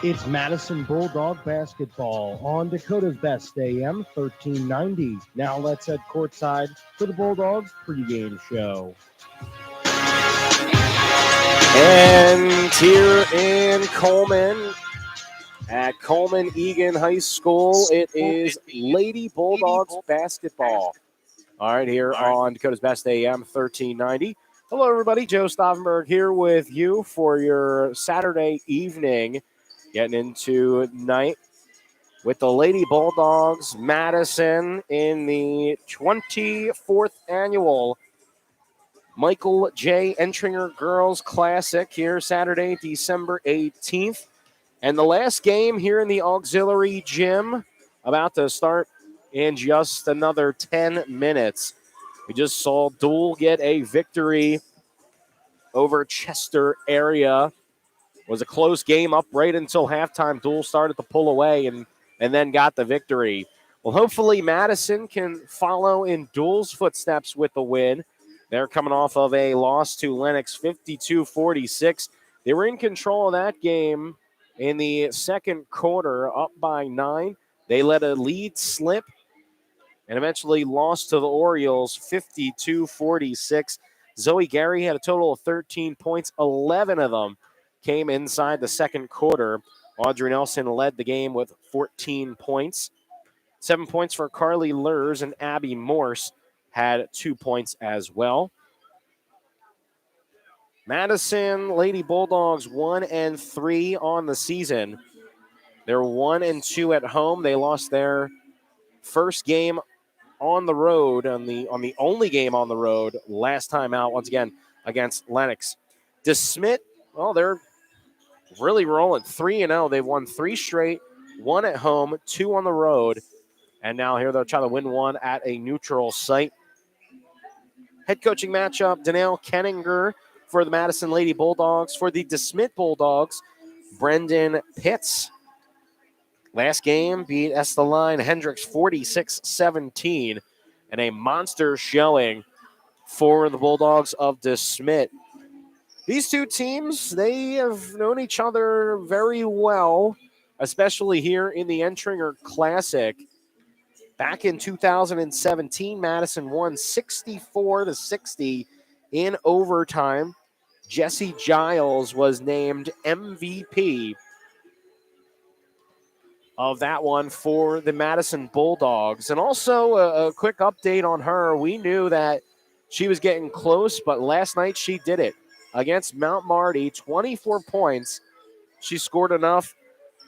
It's Madison Bulldog basketball on Dakota's Best AM 1390. Now let's head courtside for the Bulldogs pregame show. And here in Coleman, at Coleman Egan High School, it is Lady Bulldogs basketball. All right, here on Dakota's Best AM 1390. Hello, everybody. Joe Stauffenberg here with you for your Saturday evening, getting into night with the Lady Bulldogs, Madison, in the 24th annual Michael J. Entringer Girls Classic here Saturday, December 18th. And the last game here in the auxiliary gym, about to start in just another 10 minutes. We just saw Dual get a victory over Chester area. It was a close game up right until halftime. Dual started to pull away and then got the victory. Well, hopefully Madison can follow in Dual's footsteps with the win. They're coming off of a loss to Lennox 52-46. They were in control of that game in the second quarter, up by 9. They let a lead slip and eventually lost to the Orioles 52-46. Zoe Gary had a total of 13 points. 11 of them came inside the second quarter. Audrey Nelson led the game with 14 points. 7 points for Carly Lurs, and Abby Morse had 2 points as well. Madison Lady Bulldogs 1-3 on the season. They're 1-2 at home. They lost their first game on the road, on the only game on the road last time out, once again against Lennox. Smet, well, they're really rolling 3-0. They've won 3 straight, 1 at home, 2 on the road, and now here they'll try to win 1 at a neutral site. Head coaching matchup: Danielle Kenninger for the Madison Lady Bulldogs. For the Smet Bulldogs, Brendan Pitts. Last game beat Esteline Hendricks 46-17, and a monster showing for the Bulldogs of Smet. These two teams, they have known each other very well, especially here in the Entringer Classic. Back in 2017, Madison won 64-60 in overtime. Jesse Giles was named MVP of that one for the Madison Bulldogs. And also a quick update on her. We knew that she was getting close, but last night she did it. Against Mount Marty, 24 points. She scored enough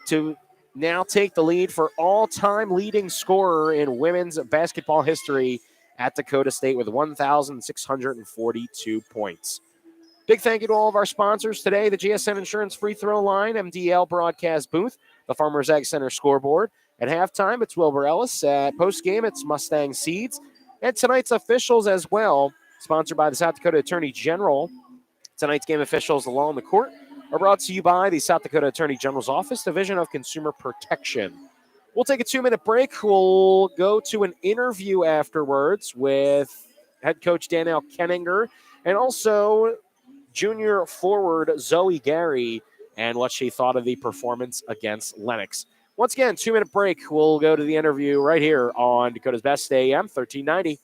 to now take the lead for all-time leading scorer in women's basketball history at Dakota State with 1,642 points. Big thank you to all of our sponsors today: the GSN Insurance Free Throw Line, MDL Broadcast Booth, the Farmers Ag Center scoreboard. At halftime, it's Wilbur Ellis. At postgame, it's Mustang Seeds. And tonight's officials as well, sponsored by the South Dakota Attorney General. Tonight's game officials along the court are brought to you by the South Dakota Attorney General's Office, Division of Consumer Protection. We'll take a 2-minute break. We'll go to an interview afterwards with head coach Danielle Kenninger and also junior forward Zoe Gary and what she thought of the performance against Lennox. Once again, 2-minute break. We'll go to the interview right here on Dakota's Best AM 1390.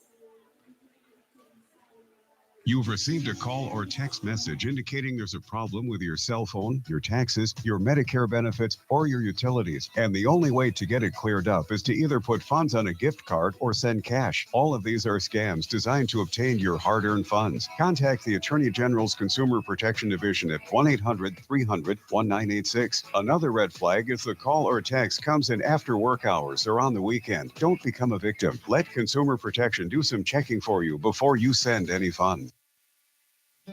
You've received a call or text message indicating there's a problem with your cell phone, your taxes, your Medicare benefits, or your utilities. And the only way to get it cleared up is to either put funds on a gift card or send cash. All of these are scams designed to obtain your hard-earned funds. Contact the Attorney General's Consumer Protection Division at 1-800-300-1986. Another red flag is the call or text comes in after work hours or on the weekend. Don't become a victim. Let Consumer Protection do some checking for you before you send any funds.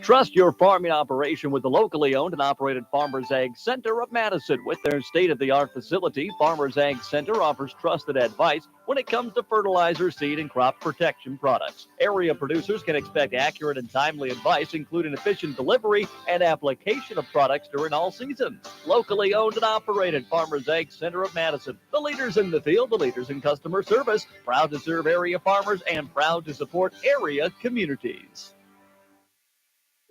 Trust your farming operation with the locally owned and operated Farmers Ag Center of Madison. With their state-of-the-art facility, Farmers Ag Center offers trusted advice when it comes to fertilizer, seed, and crop protection products. Area producers can expect accurate and timely advice, including efficient delivery and application of products during all seasons. Locally owned and operated Farmers Ag Center of Madison. The leaders in the field, the leaders in customer service, proud to serve area farmers and proud to support area communities.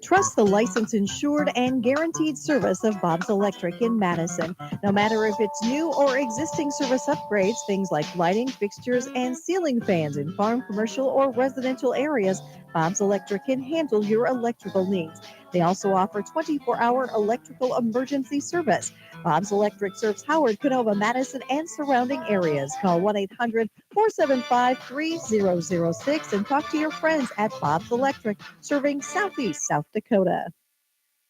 Trust the licensed, insured, and guaranteed service of Bob's Electric in Madison. No matter if it's new or existing service upgrades, things like lighting, fixtures, and ceiling fans in farm, commercial, or residential areas, Bob's Electric can handle your electrical needs. They also offer 24-hour electrical emergency service. Bob's Electric serves Howard, Canova, Madison, and surrounding areas. Call 1-800-475-3006 and talk to your friends at Bob's Electric, serving Southeast South Dakota.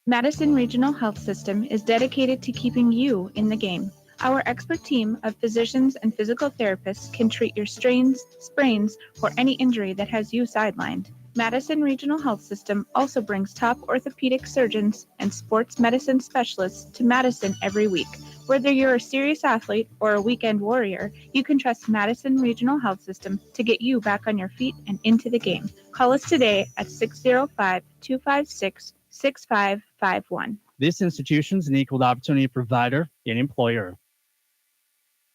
Madison Regional Health System is dedicated to keeping you in the game. Our expert team of physicians and physical therapists can treat your strains, sprains, or any injury that has you sidelined. Madison Regional Health System also brings top orthopedic surgeons and sports medicine specialists to Madison every week. Whether you're a serious athlete or a weekend warrior, you can trust Madison Regional Health System to get you back on your feet and into the game. Call us today at 605-256-6551. This institution is an equal opportunity provider and employer.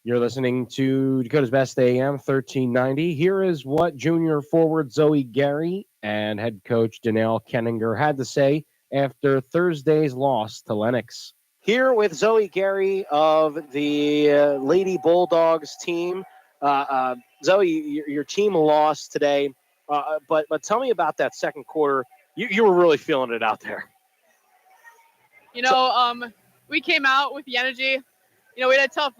You're listening to Dakota's Best AM 1390. Here is what junior forward Zoe Gary and head coach Danelle Kenninger had to say after Thursday's loss to Lennox. Here with Zoe Gary of the Lady Bulldogs team. Zoe, your team lost today, but tell me about that second quarter. You were really feeling it out there. We came out with the energy. We had a tough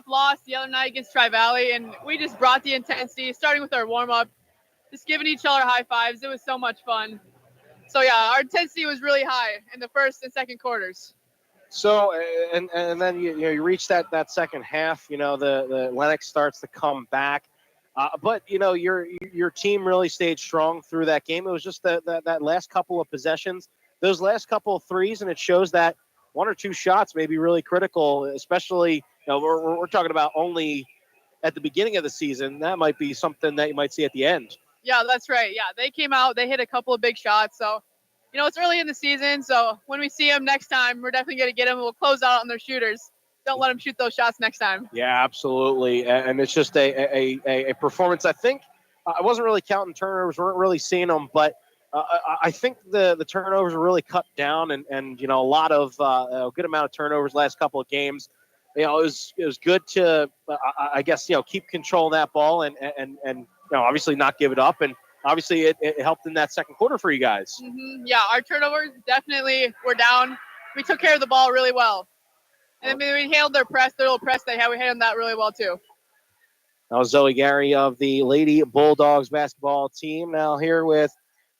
loss the other night against Tri-Valley, and we just brought the intensity, starting with our warm-up, just giving each other high fives. It was so much fun. So, yeah, our intensity was really high in the first and second quarters. So, and then you reach that second half. The Lennox starts to come back, but your team really stayed strong through that game. It was just that last couple of possessions, those last couple of threes, and it shows that one or two shots may be really critical, especially we're talking about only at the beginning of the season. That might be something that you might see at the end. Yeah, that's right. Yeah, they came out, they hit a couple of big shots. So, it's early in the season. So when we see them next time, we're definitely going to get them. We'll close out on their shooters. Don't let them shoot those shots next time. Yeah, absolutely. And it's just a performance. I think I wasn't really counting turnovers, weren't really seeing them, but I think the turnovers were really cut down, and a lot of a good amount of turnovers last couple of games. It was good to I guess keep control of that ball and obviously not give it up, and obviously it helped in that second quarter for you guys. Mm-hmm. Yeah, our turnovers definitely were down. We took care of the ball really well, and we handled their little press they had. We handled that really well too. That was Zoe Gary of the Lady Bulldogs basketball team. Now here with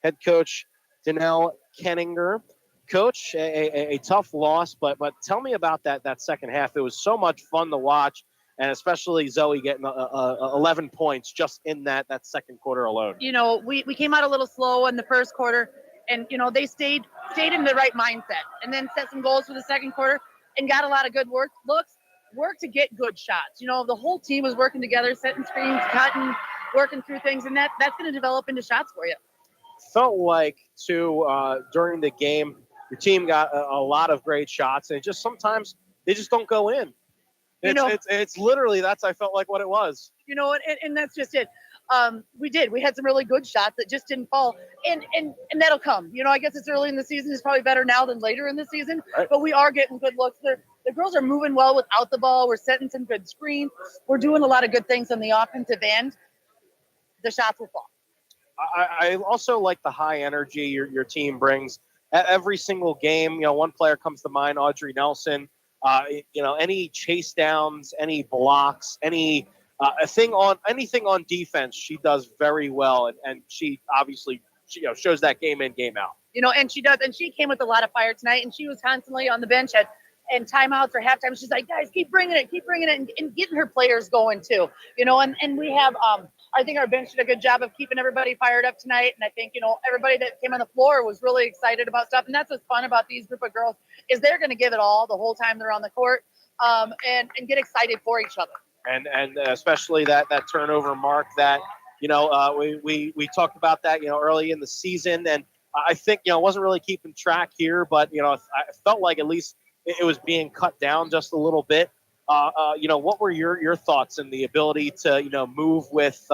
head coach Danelle Kenninger. Coach, a tough loss, but tell me about that second half. It was so much fun to watch, and especially Zoe getting 11 points just in that second quarter alone. We came out a little slow in the first quarter, and they stayed in the right mindset, and then set some goals for the second quarter, and got a lot of good work to get good shots. The whole team was working together, setting screens, cutting, working through things, and that's going to develop into shots for you. Felt like too during the game, your team got a lot of great shots, and just sometimes they just don't go in. It's literally I felt like what it was. And that's just it. We had some really good shots that just didn't fall, and that'll come. I guess it's early in the season. It's probably better now than later in the season, right. But we are getting good looks. The girls are moving well without the ball. We're setting some good screens. We're doing a lot of good things on the offensive end. The shots will fall. I also like the high energy your team brings at every single game. One player comes to mind, Audrey Nelson. Any chase downs, any blocks, anything on defense, she does very well, and she obviously shows that game in, game out. And she does, and she came with a lot of fire tonight, and she was constantly on the bench and timeouts or halftime. She's like, guys, keep bringing it, and getting her players going too. And we have I think our bench did a good job of keeping everybody fired up tonight. And I think, everybody that came on the floor was really excited about stuff. And that's what's fun about these group of girls is they're going to give it all the whole time they're on the court, and get excited for each other. And especially that turnover mark that, we talked about that, early in the season. And I think, wasn't really keeping track here, but, I felt like at least it was being cut down just a little bit. What were your thoughts and the ability to, move with,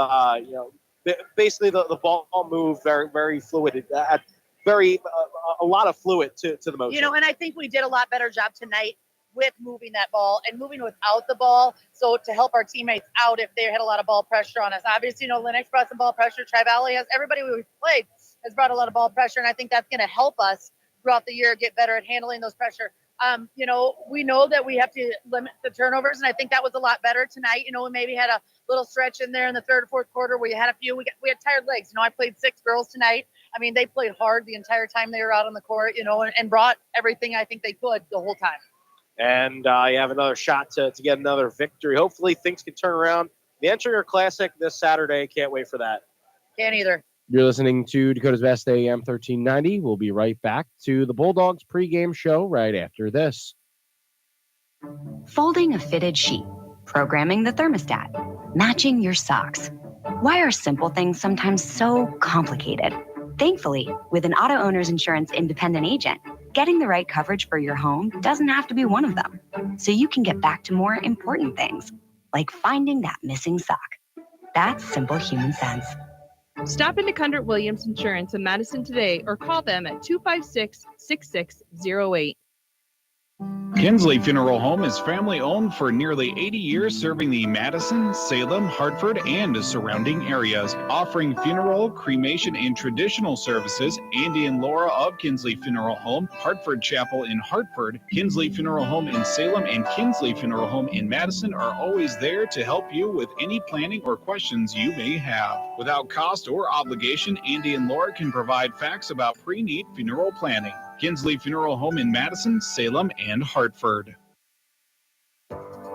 basically the ball moved very, very fluid very a lot of fluid to the motion. You know, and I think we did a lot better job tonight with moving that ball and moving without the ball. So to help our teammates out if they had a lot of ball pressure on us. Obviously, Lennox brought some ball pressure. Tri-Valley has, everybody we've played has brought a lot of ball pressure. And I think that's going to help us throughout the year get better at handling those pressure. We know that we have to limit the turnovers. And I think that was a lot better tonight. We maybe had a little stretch in there in the third or fourth quarter where you had a few, we had tired legs. I played 6 girls tonight. I mean, they played hard the entire time they were out on the court, and brought everything I think they could the whole time. And you have another shot to get another victory. Hopefully things can turn around. The Entringer Classic this Saturday. Can't wait for that. Can't either. You're listening to Dakota's Best AM 1390. We'll be right back to the Bulldogs pregame show right after this. Folding a fitted sheet, programming the thermostat, matching your socks. Why are simple things sometimes so complicated? Thankfully, with an auto owner's insurance independent agent, getting the right coverage for your home doesn't have to be one of them. So you can get back to more important things, like finding that missing sock. That's simple human sense. Stop into Cundert Williams Insurance in Madison today or call them at 256-6608. Kinsley Funeral Home is family-owned for nearly 80 years, serving the Madison, Salem, Hartford, and surrounding areas. Offering funeral, cremation, and traditional services, Andy and Laura of Kinsley Funeral Home, Hartford Chapel in Hartford, Kinsley Funeral Home in Salem, and Kinsley Funeral Home in Madison are always there to help you with any planning or questions you may have. Without cost or obligation, Andy and Laura can provide facts about pre-need funeral planning. Kinsley Funeral Home in Madison, Salem, and Hartford.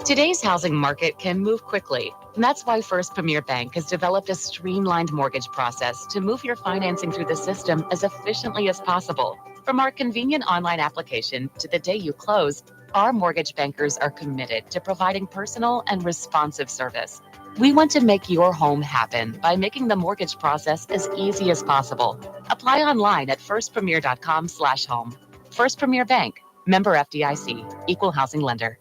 Today's housing market can move quickly, and that's why First Premier Bank has developed a streamlined mortgage process to move your financing through the system as efficiently as possible. From our convenient online application to the day you close, our mortgage bankers are committed to providing personal and responsive service. We want to make your home happen by making the mortgage process as easy as possible. Apply online at firstpremier.com/home. First Premier Bank, member FDIC, equal housing lender.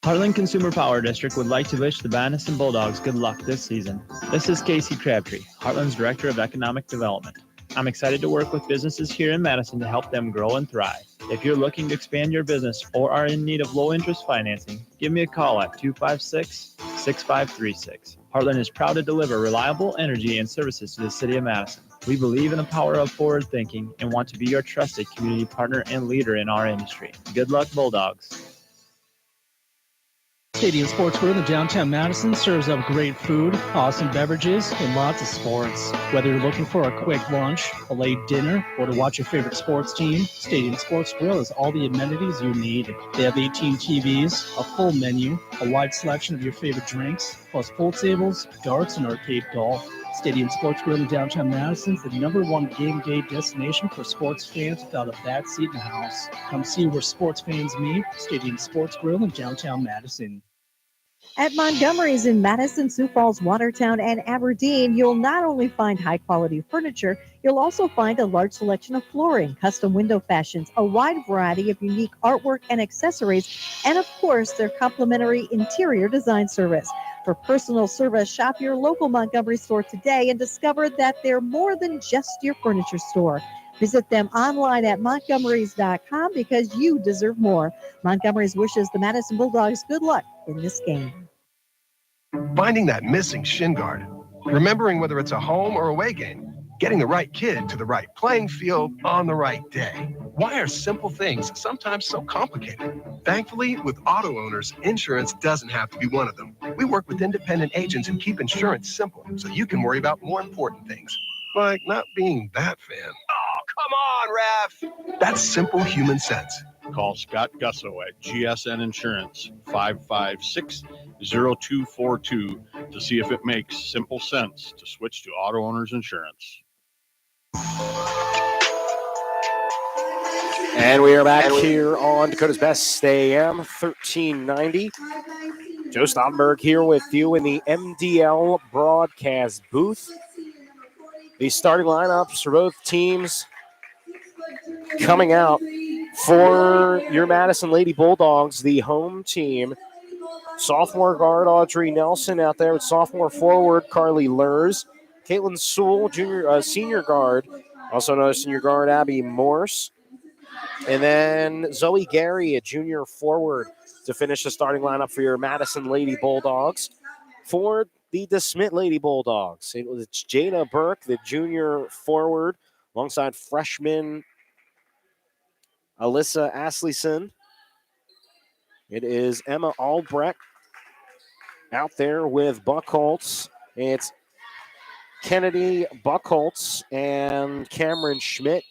Heartland Consumer Power District would like to wish the Madison Bulldogs good luck this season. This is Casey Crabtree, Heartland's Director of Economic Development. I'm excited to work with businesses here in Madison to help them grow and thrive. If you're looking to expand your business or are in need of low-interest financing, give me a call at 256-6536. Heartland is proud to deliver reliable energy and services to the city of Madison. We believe in the power of forward thinking and want to be your trusted community partner and leader in our industry. Good luck, Bulldogs. Stadium Sports Grill in downtown Madison serves up great food, awesome beverages, and lots of sports. Whether you're looking for a quick lunch, a late dinner, or to watch your favorite sports team, Stadium Sports Grill has all the amenities you need. They have 18 TVs, a full menu, a wide selection of your favorite drinks, plus pool tables, darts, and arcade golf. Stadium Sports Grill in downtown Madison is the #1 game day destination for sports fans without a bad seat in the house. Come see where sports fans meet. Stadium Sports Grill in downtown Madison. At Montgomery's in Madison, Sioux Falls, Watertown, and Aberdeen, you'll not only find high-quality furniture, you'll also find a large selection of flooring, custom window fashions, a wide variety of unique artwork and accessories, and of course, their complimentary interior design service. For personal service, shop your local Montgomery store today and discover that they're more than just your furniture store. Visit them online at montgomerys.com because you deserve more. Montgomery's wishes the Madison Bulldogs good luck in this game. Finding that missing shin guard, remembering whether it's a home or away game, getting the right kid to the right playing field on the right day. Why are simple things sometimes so complicated? Thankfully, with auto owners, insurance doesn't have to be one of them. We work with independent agents who keep insurance simple so you can worry about more important things, like not being that fan. Oh, come on, ref! That's simple human sense. Call Scott Gusso at GSN Insurance, 556-0242, to see if it makes simple sense to switch to auto owners insurance. And we are back here on Dakota's Best AM 1390. Joe Staudenberg here with you in the MDL broadcast booth. The starting lineups for both teams coming out. For your Madison Lady Bulldogs, the home team, sophomore guard Audrey Nelson out there with sophomore forward Carly Lurs, Caitlin Sewell, senior guard Also noticing your guard, Abby Morse. And then Zoe Gary, a junior forward, to finish the starting lineup for your Madison Lady Bulldogs. For the DeSmet Lady Bulldogs, it's Jada Burke, the junior forward, alongside freshman Alyssa Asleson. It is Emma Albrecht out there with Buckholtz. It's Kennedy Buckholtz and Cameron Schmidt.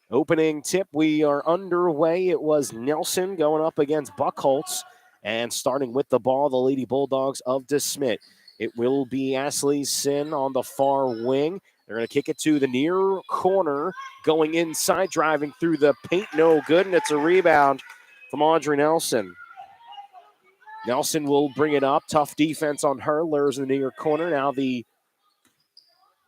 Opening tip, we are underway. It was Nelson going up against Buckholtz. And starting with the ball, the Lady Bulldogs of DeSmet. It will be Ashley Sin on the far wing. They're going to kick it to the near corner, going inside, driving through the paint. No good, and it's a rebound from Audrey Nelson. Nelson will bring it up. Tough defense on her. Lures in the near corner. Now the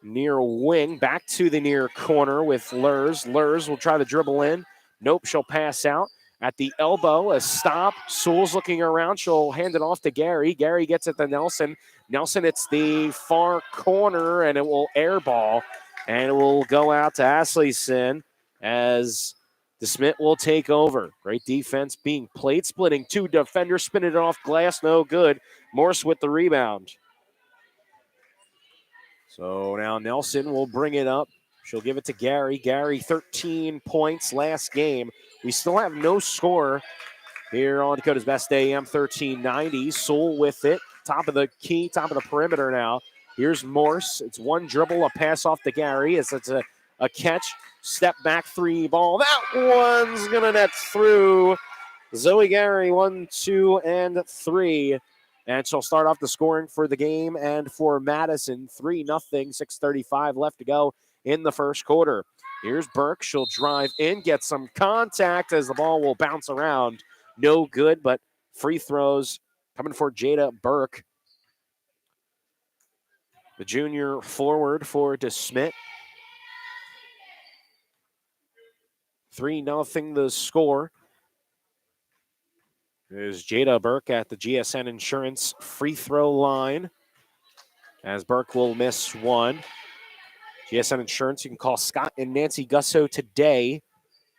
near wing. Back to the near corner with Lurs. Lurs will try to dribble in. Nope, she'll pass out. At the elbow, a stop. Sewell's looking around. She'll hand it off to Gary. Gary gets it to Nelson. Nelson, it's the far corner, and it will airball. And it will go out to Asleson as DeSmet will take over. Great defense being played. Splitting two defenders, spinning it off glass. No good. Morse with the rebound. So now Nelson will bring it up. She'll give it to Gary. Gary, 13 points last game. We still have no score here on Dakota's Best AM, 1390. Sewell with it. Top of the key, top of the perimeter now. Here's Morse. It's one dribble, a pass off to Gary. It's a catch. Step back three ball. That one's going to net through. Zoe Gary, 1, 2, and 3. And she'll start off the scoring for the game and for Madison. 3-0, 6:35 left to go in the first quarter. Here's Burke. She'll drive in, get some contact as the ball will bounce around. No good, but free throws coming for Jada Burke, the junior forward for DeSmet. 3-0 the score. There's Jada Burke at the GSN Insurance free throw line, as Burke will miss one. GSN Insurance, you can call Scott and Nancy Gusso today.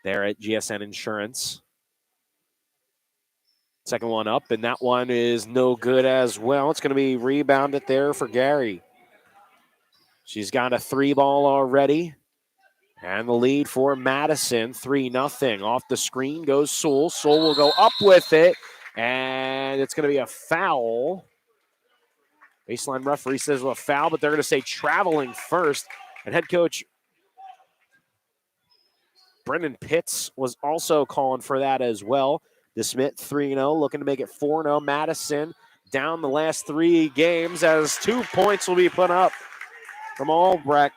There at GSN Insurance. Second one up, and that one is no good as well. It's going to be rebounded there for Gary. She's got a 3 ball already. And the lead for Madison, 3-0. Off the screen goes Sewell. Sewell will go up with it, and it's going to be a foul. Baseline referee says a foul, but they're going to say traveling first. And head coach Brendan Pitts was also calling for that as well. DeSmet 3-0, looking to make it 4-0. Madison down the last 3 games as 2 points will be put up from Albrecht.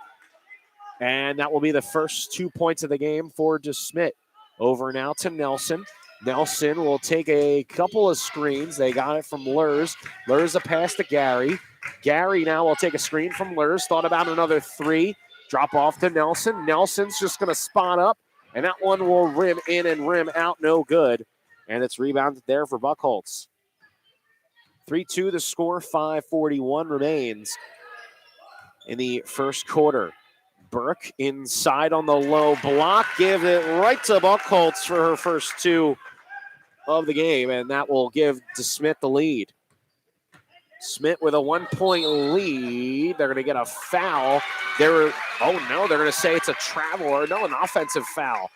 And that will be the first 2 points of the game for DeSmet. Over now to Nelson. Nelson will take a couple of screens. They got it from Lurs. Lurs a pass to Gary. Gary now will take a screen from Lurs. Thought about another 3. Drop off to Nelson. Nelson's just going to spot up. And that one will rim in and rim out. No good. And it's rebounded there for Buckholtz. 3-2 the score. 5:41 remains in the first quarter. Burke inside on the low block. Give it right to Buckholtz for her first 2 of the game. And that will give DeSmet the lead. Smet with a 1-point lead. They're going to get a foul. They're going to say it's a travel or an offensive foul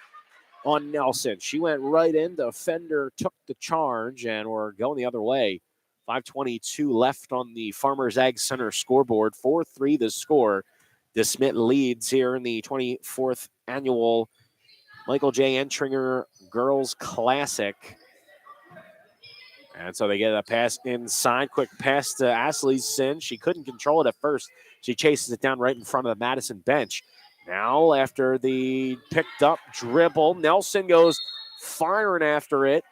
on Nelson. She went right in. The offender took the charge, and we're going the other way. 5:22 left on the Farmers Ag Center scoreboard. 4-3 the score. DeSmet leads here in the 24th annual Michael J. Entringer Girls Classic. And so they get a pass inside. Quick pass to Asleson. She couldn't control it at first. She chases it down right in front of the Madison bench. Now, after the picked up dribble, Nelson goes firing after it.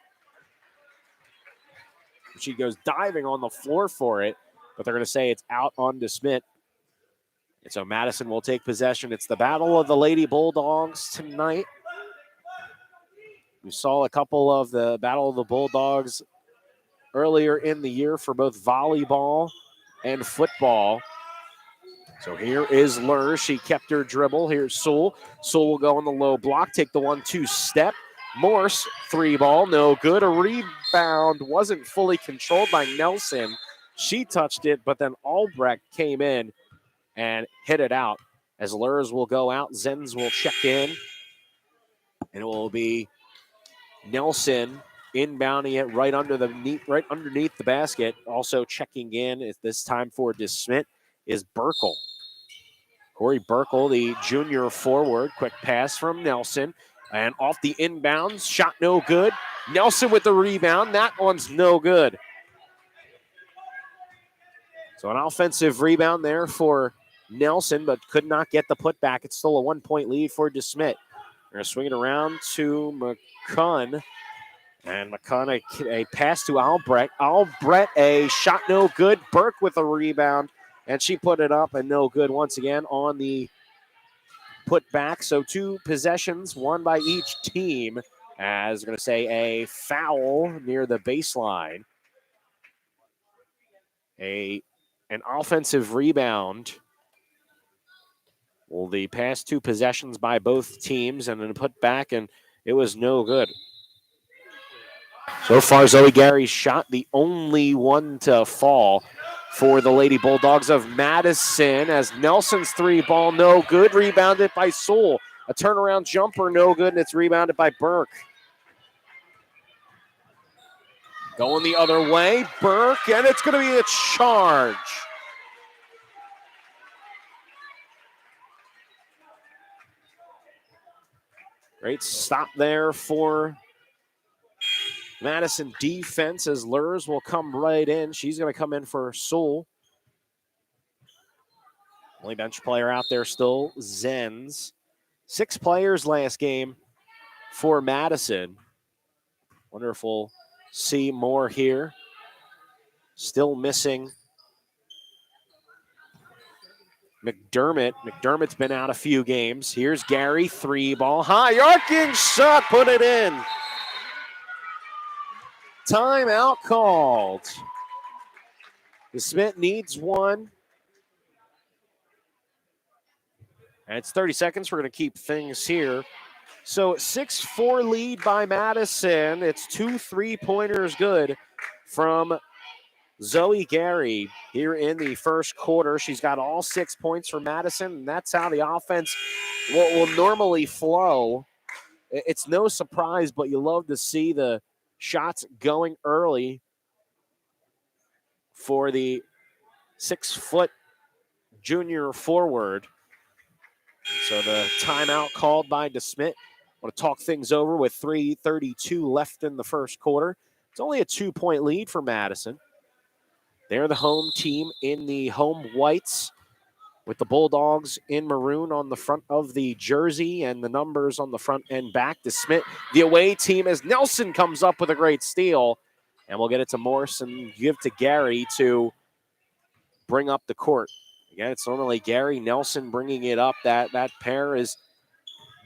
She goes diving on the floor for it, but they're going to say it's out on DeSmet. And so Madison will take possession. It's the battle of the Lady Bulldogs tonight. We saw a couple of the Battle of the Bulldogs earlier in the year for both volleyball and football. So here is Lur. She kept her dribble. Here's Sewell. Sewell will go on the low block, take the 1-2 step. Morse, 3-ball, no good. A rebound wasn't fully controlled by Nelson. She touched it, but then Albrecht came in and hit it out. As Lurs will go out, Zenz will check in. And it will be Nelson inbounding it right underneath the basket. Also checking in at this time for Desmet is Burkle. Corey Burkle, the junior forward. Quick pass from Nelson. And off the inbounds, shot no good. Nelson with the rebound. That one's no good. So an offensive rebound there for Nelson, but could not get the putback. It's still a 1-point lead for Desmet. They're going to swing it around to McCunn. And McCunn, a pass to Albrecht. Albrecht, a shot no good. Burke with a rebound. And she put it up and no good once again on the putback. So 2 possessions, 1 by each team. As we're going to say a foul near the baseline. An offensive rebound. Well, the past 2 possessions by both teams and then a putback, and it was no good. So far, Zoe Gary's shot, the only one to fall for the Lady Bulldogs of Madison, as Nelson's 3-ball, no good. Rebounded by Sewell. A turnaround jumper, no good, and it's rebounded by Burke. Going the other way, Burke, and it's going to be a charge. Great stop there for Madison defense as Lurs will come right in. She's going to come in for Sewell. Only bench player out there still, Zenz. 6 players last game for Madison. Wonder if we'll see more here. Still missing McDermott. McDermott's been out a few games. Here's Gary, 3-ball, high arcing shot, put it in. Timeout called. The Smet needs one. And it's 30 seconds. We're going to keep things here. So 6-4 lead by Madison. It's 2 3-pointers good from Zoe Gary here in the first quarter. She's got all 6 points for Madison, and that's how the offense will normally flow. It's no surprise, but you love to see the shots going early for the 6-foot junior forward. So the timeout called by Desmet. Want to talk things over with 3:32 left in the first quarter. It's only a 2-point lead for Madison. They're the home team in the home whites with the Bulldogs in maroon on the front of the jersey and the numbers on the front and back. Desmet, the away team, as Nelson comes up with a great steal. And we'll get it to Morse and give to Gary to bring up the court. Again, it's normally Gary Nelson bringing it up. That pair is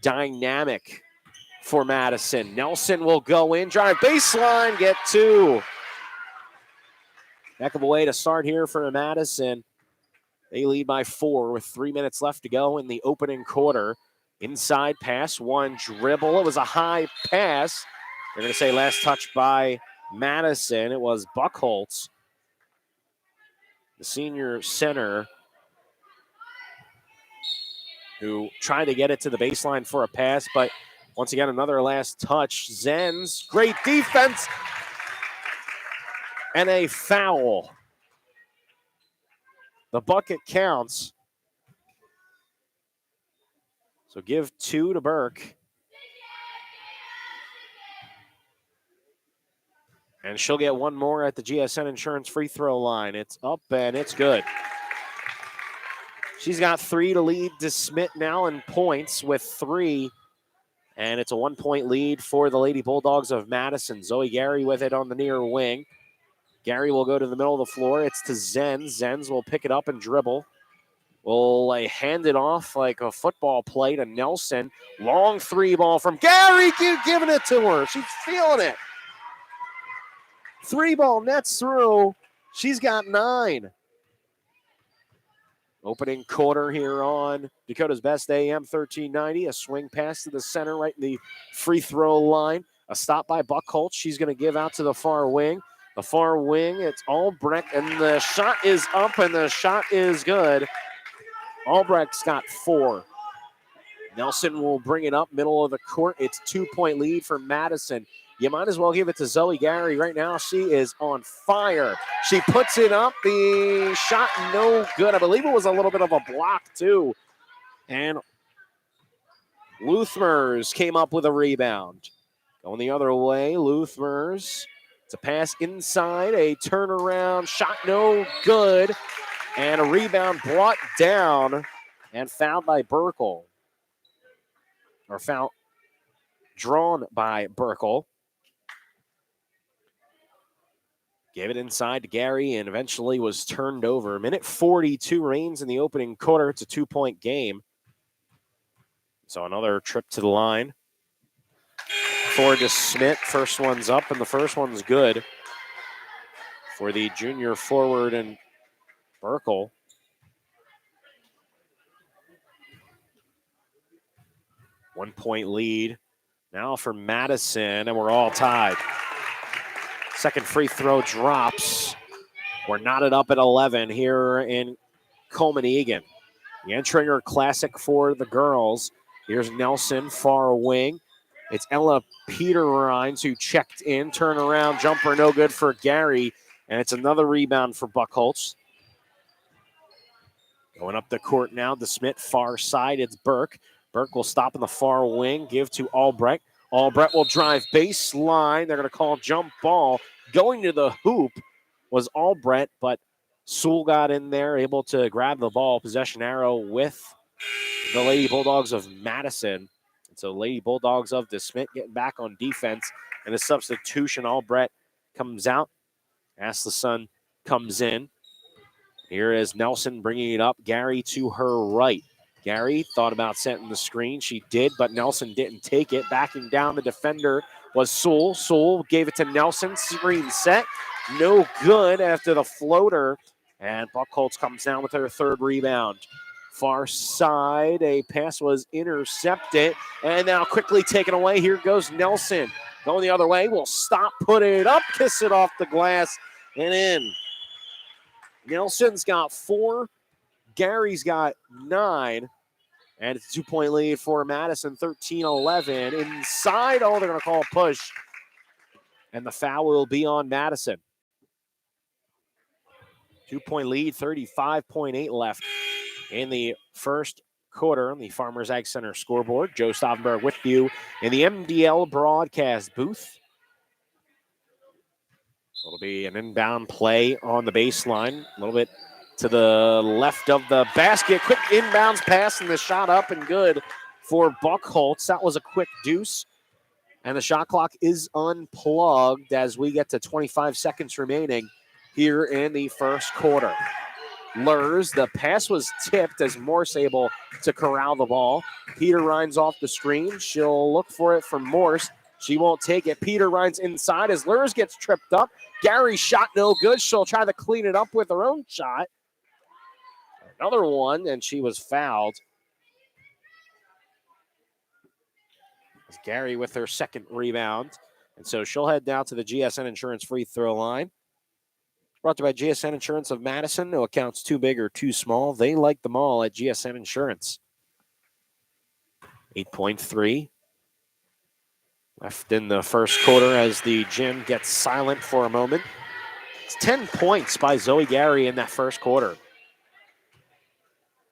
dynamic for Madison. Nelson will go in, drive baseline, get 2. Heck of a way to start here for Madison. They lead by 4 with 3 minutes left to go in the opening quarter. Inside pass, 1 dribble. It was a high pass. They're going to say last touch by Madison. It was Buckholtz, the senior center, who tried to get it to the baseline for a pass, but once again, another last touch. Zenz, great defense, and a foul. The bucket counts. So give 2 to Burke. And she'll get 1 more at the GSN Insurance free throw line. It's up and it's good. She's got 3 to lead Desmet now in points with 3. And it's a 1-point lead for the Lady Bulldogs of Madison. Zoe Gary with it on the near wing. Gary will go to the middle of the floor. It's to Zenz. Zenz will pick it up and dribble. Will hand it off like a football play to Nelson. Long 3-ball from Gary. Giving it to her. She's feeling it. 3-ball nets through. She's got 9. Opening quarter here on Dakota's Best AM 1390. A swing pass to the center right in the free throw line. A stop by Buckholtz. She's going to give out to the far wing. The far wing, it's Albrecht, and the shot is up, and the shot is good. Albrecht's got 4. Nelson will bring it up, middle of the court. It's 2-point lead for Madison. You might as well give it to Zoe Gary. Right now, she is on fire. She puts it up. The shot no good. I believe it was a little bit of a block, too. And Luthmers came up with a rebound. Going the other way, Luthmers. It's a pass inside, a turnaround, shot no good. And a rebound brought down and fouled by Burkle. Or foul drawn by Burkle. Gave it inside to Gary and eventually was turned over. Minute 42 reigns in the opening quarter. It's a 2-point game. So another trip to the line. Forward to Smet. First one's up and the first one's good for the junior forward and Burkle. One-point lead now for Madison, and we're all tied. Second free throw drops. We're knotted up at 11 here in Coleman Egan. The Entringer Classic for the girls. Here's Nelson, far wing. It's Ella Peterines who checked in. Turnaround jumper, no good for Gary. And it's another rebound for Buckholtz. Going up the court now, the Smet far side. It's Burke. Burke will stop in the far wing, give to Albrecht. Albrecht will drive baseline. They're going to call jump ball. Going to the hoop was Albrecht, but Sewell got in there, able to grab the ball. Possession arrow with the Lady Bulldogs of Madison. And so Lady Bulldogs of DeSmit getting back on defense. And a substitution, Albrecht comes out. Asleson comes in. Here is Nelson bringing it up. Gary to her right. Gary thought about setting the screen. She did, but Nelson didn't take it. Backing down the defender was Sewell. Sewell gave it to Nelson. Screen set. No good after the floater. And Buckholtz comes down with her third rebound. Far side, a pass was intercepted. And now quickly taken away. Here goes Nelson. Going the other way. Will stop, put it up, kiss it off the glass, and in. Nelson's got 4. Gary's got 9. And it's a 2-point lead for Madison, 13-11. Inside, they're going to call a push. And the foul will be on Madison. 2-point lead, 35.8 left in the first quarter on the Farmers Ag Center scoreboard. Joe Stauffenberg with you in the MDL broadcast booth. It'll be an inbound play on the baseline, a little bit to the left of the basket. Quick inbounds pass and the shot up and good for Buckholtz. That was a quick deuce. And the shot clock is unplugged as we get to 25 seconds remaining here in the first quarter. Lurs, the pass was tipped as Morse able to corral the ball. Peter Rines off the screen. She'll look for it from Morse. She won't take it. Peter Rines inside as Lurs gets tripped up. Gary's shot no good. She'll try to clean it up with her own shot. Another one, and she was fouled. It's Gary with her second rebound. And so she'll head down to the GSN Insurance free throw line. Brought to you by GSN Insurance of Madison. No accounts too big or too small. They like them all at GSN Insurance. 8.3 left in the first quarter as the gym gets silent for a moment. It's 10 points by Zoe Gary in that first quarter.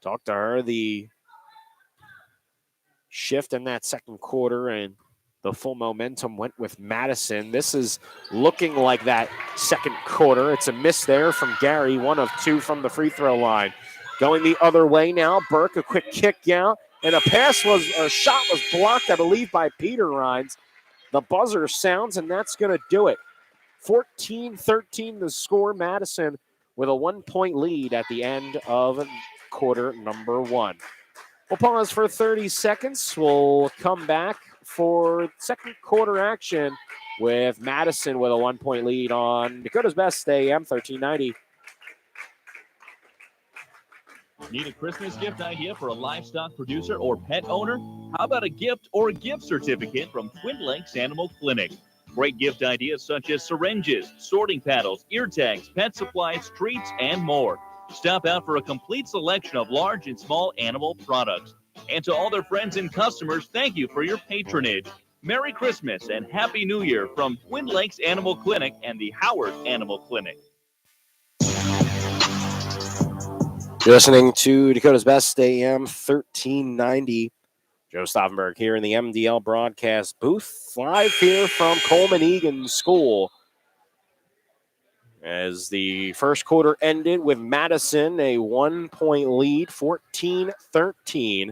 Talked to her, the shift in that second quarter and the full momentum went with Madison. This is looking like that second quarter. It's a miss there from Gary, 1 of 2 from the free throw line. Going the other way now, Burke, a quick kick out, and a shot was blocked, I believe, by Peter Rines. The buzzer sounds, and that's going to do it. 14-13 the score. Madison with a 1-point lead at the end of quarter number 1. We'll pause for 30 seconds. We'll come back for second quarter action with Madison with a 1-point lead on Dakota's Best AM 1390. Need a Christmas gift idea for a livestock producer or pet owner? How about a gift or a gift certificate from Twin Lakes Animal Clinic? Great gift ideas such as syringes, sorting paddles, ear tags, pet supplies, treats, and more. Stop out for a complete selection of large and small animal products. And to all their friends and customers, thank you for your patronage. Merry Christmas and Happy New Year from Twin Lakes Animal Clinic and the Howard Animal Clinic. You're listening to Dakota's Best AM 1390. Joe Stauffenberg here in the MDL broadcast booth, live here from Coleman Egan School. As the first quarter ended with Madison a 1-point lead, 14-13.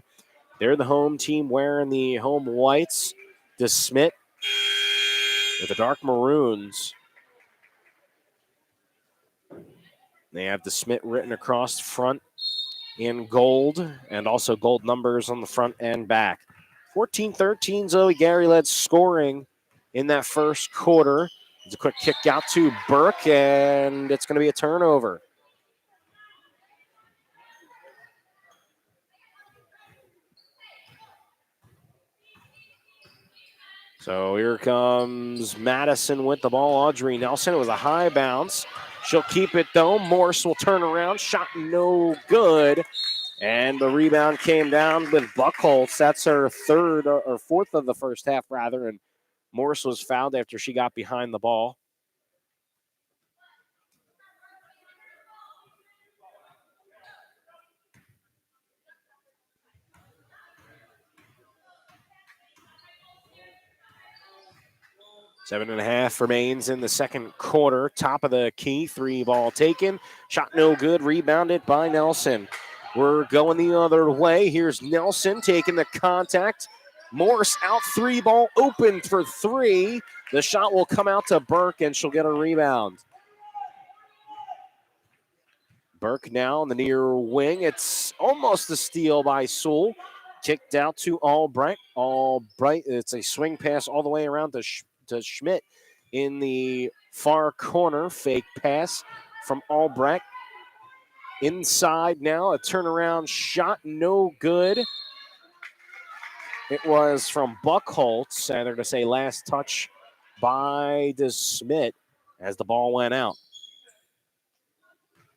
They're the home team wearing the home whites. Smet with the dark maroons. They have Smet written across the front in gold and also gold numbers on the front and back. 14-13, Zoe Gary led scoring in that first quarter. It's a quick kick out to Burke, and it's going to be a turnover. So here comes Madison with the ball. Audrey Nelson, it was a high bounce. She'll keep it though. Morse will turn around. Shot no good. And the rebound came down with Buckholz. That's her third or fourth of the first half, rather. And Morse was fouled after she got behind the ball. Seven and a half remains in the second quarter. Top of the key, 3 ball taken. Shot no good, rebounded by Nelson. We're going the other way. Here's Nelson taking the contact. Morse out 3 ball, open for 3. The shot will come out to Burke, and she'll get a rebound. Burke now on the near wing. It's almost a steal by Sewell. Kicked out to Albright. Albright, it's a swing pass all the way around to Schmidt in the far corner. Fake pass from Albrecht. Inside now, a turnaround shot, no good. It was from Buckholz, and they're going to say last touch by Schmidt as the ball went out.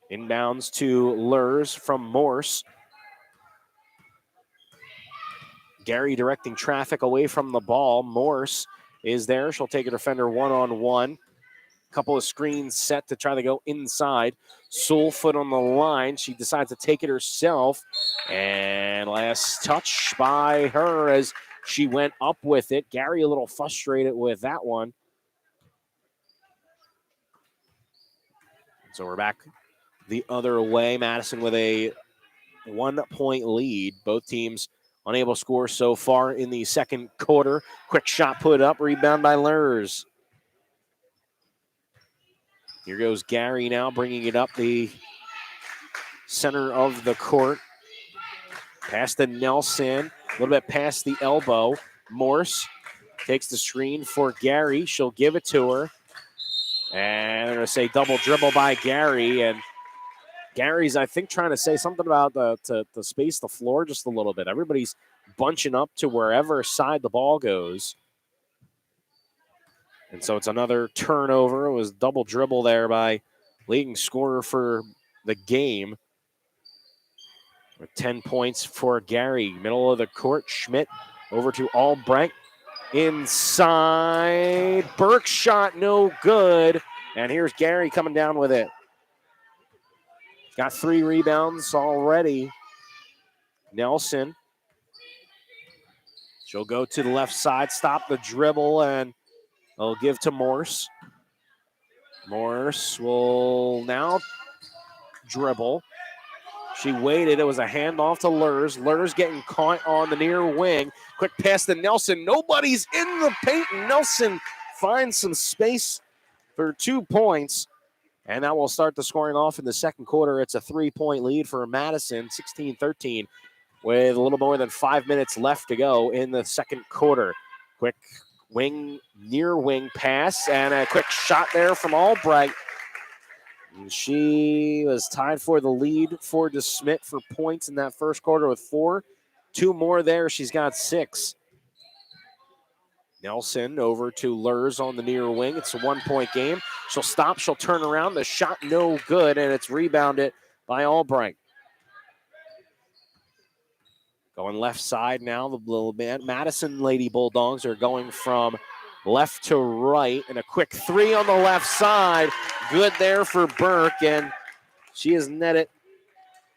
Inbounds to Lurs from Morse. Gary directing traffic away from the ball. Morse is there. She'll take a defender one-on-one. Couple of screens set to try to go inside. Sewell foot on the line. She decides to take it herself. And last touch by her as she went up with it. Gary a little frustrated with that one. So we're back the other way. Madison with a 1-point lead. Both teams unable to score so far in the second quarter. Quick shot put up. Rebound by Lurs. Here goes Gary now, bringing it up the center of the court. Past the Nelson, a little bit past the elbow. Morse takes the screen for Gary. She'll give it to her. And they're going to say double dribble by Gary. And Gary's, I think, trying to say something about to space the floor just a little bit. Everybody's bunching up to wherever side the ball goes. And so it's another turnover. It was double dribble there by leading scorer for the game. With 10 points for Gary. Middle of the court, Schmidt over to Albrecht. Inside. Burke shot no good. And here's Gary coming down with it. Got 3 rebounds already. Nelson. She'll go to the left side, stop the dribble, and they'll give to Morse. Morse will now dribble. She waited. It was a handoff to Lurs. Lurs getting caught on the near wing. Quick pass to Nelson. Nobody's in the paint. Nelson finds some space for 2 points. And that will start the scoring off in the second quarter. It's a 3-point lead for Madison, 16-13, with a little more than 5 minutes left to go in the second quarter. Quick wing, near wing pass, and a quick shot there from Albright. And she was tied for the lead for DeSmet for points in that first quarter with 4. 2 more there. She's got 6. Nelson over to Lurs on the near wing. It's a 1-point game. She'll stop. She'll turn around. The shot no good, and it's rebounded by Albright. Going left side now. The little Madison Lady Bulldogs are going from left to right, and a quick 3 on the left side. Good there for Burke, and she has netted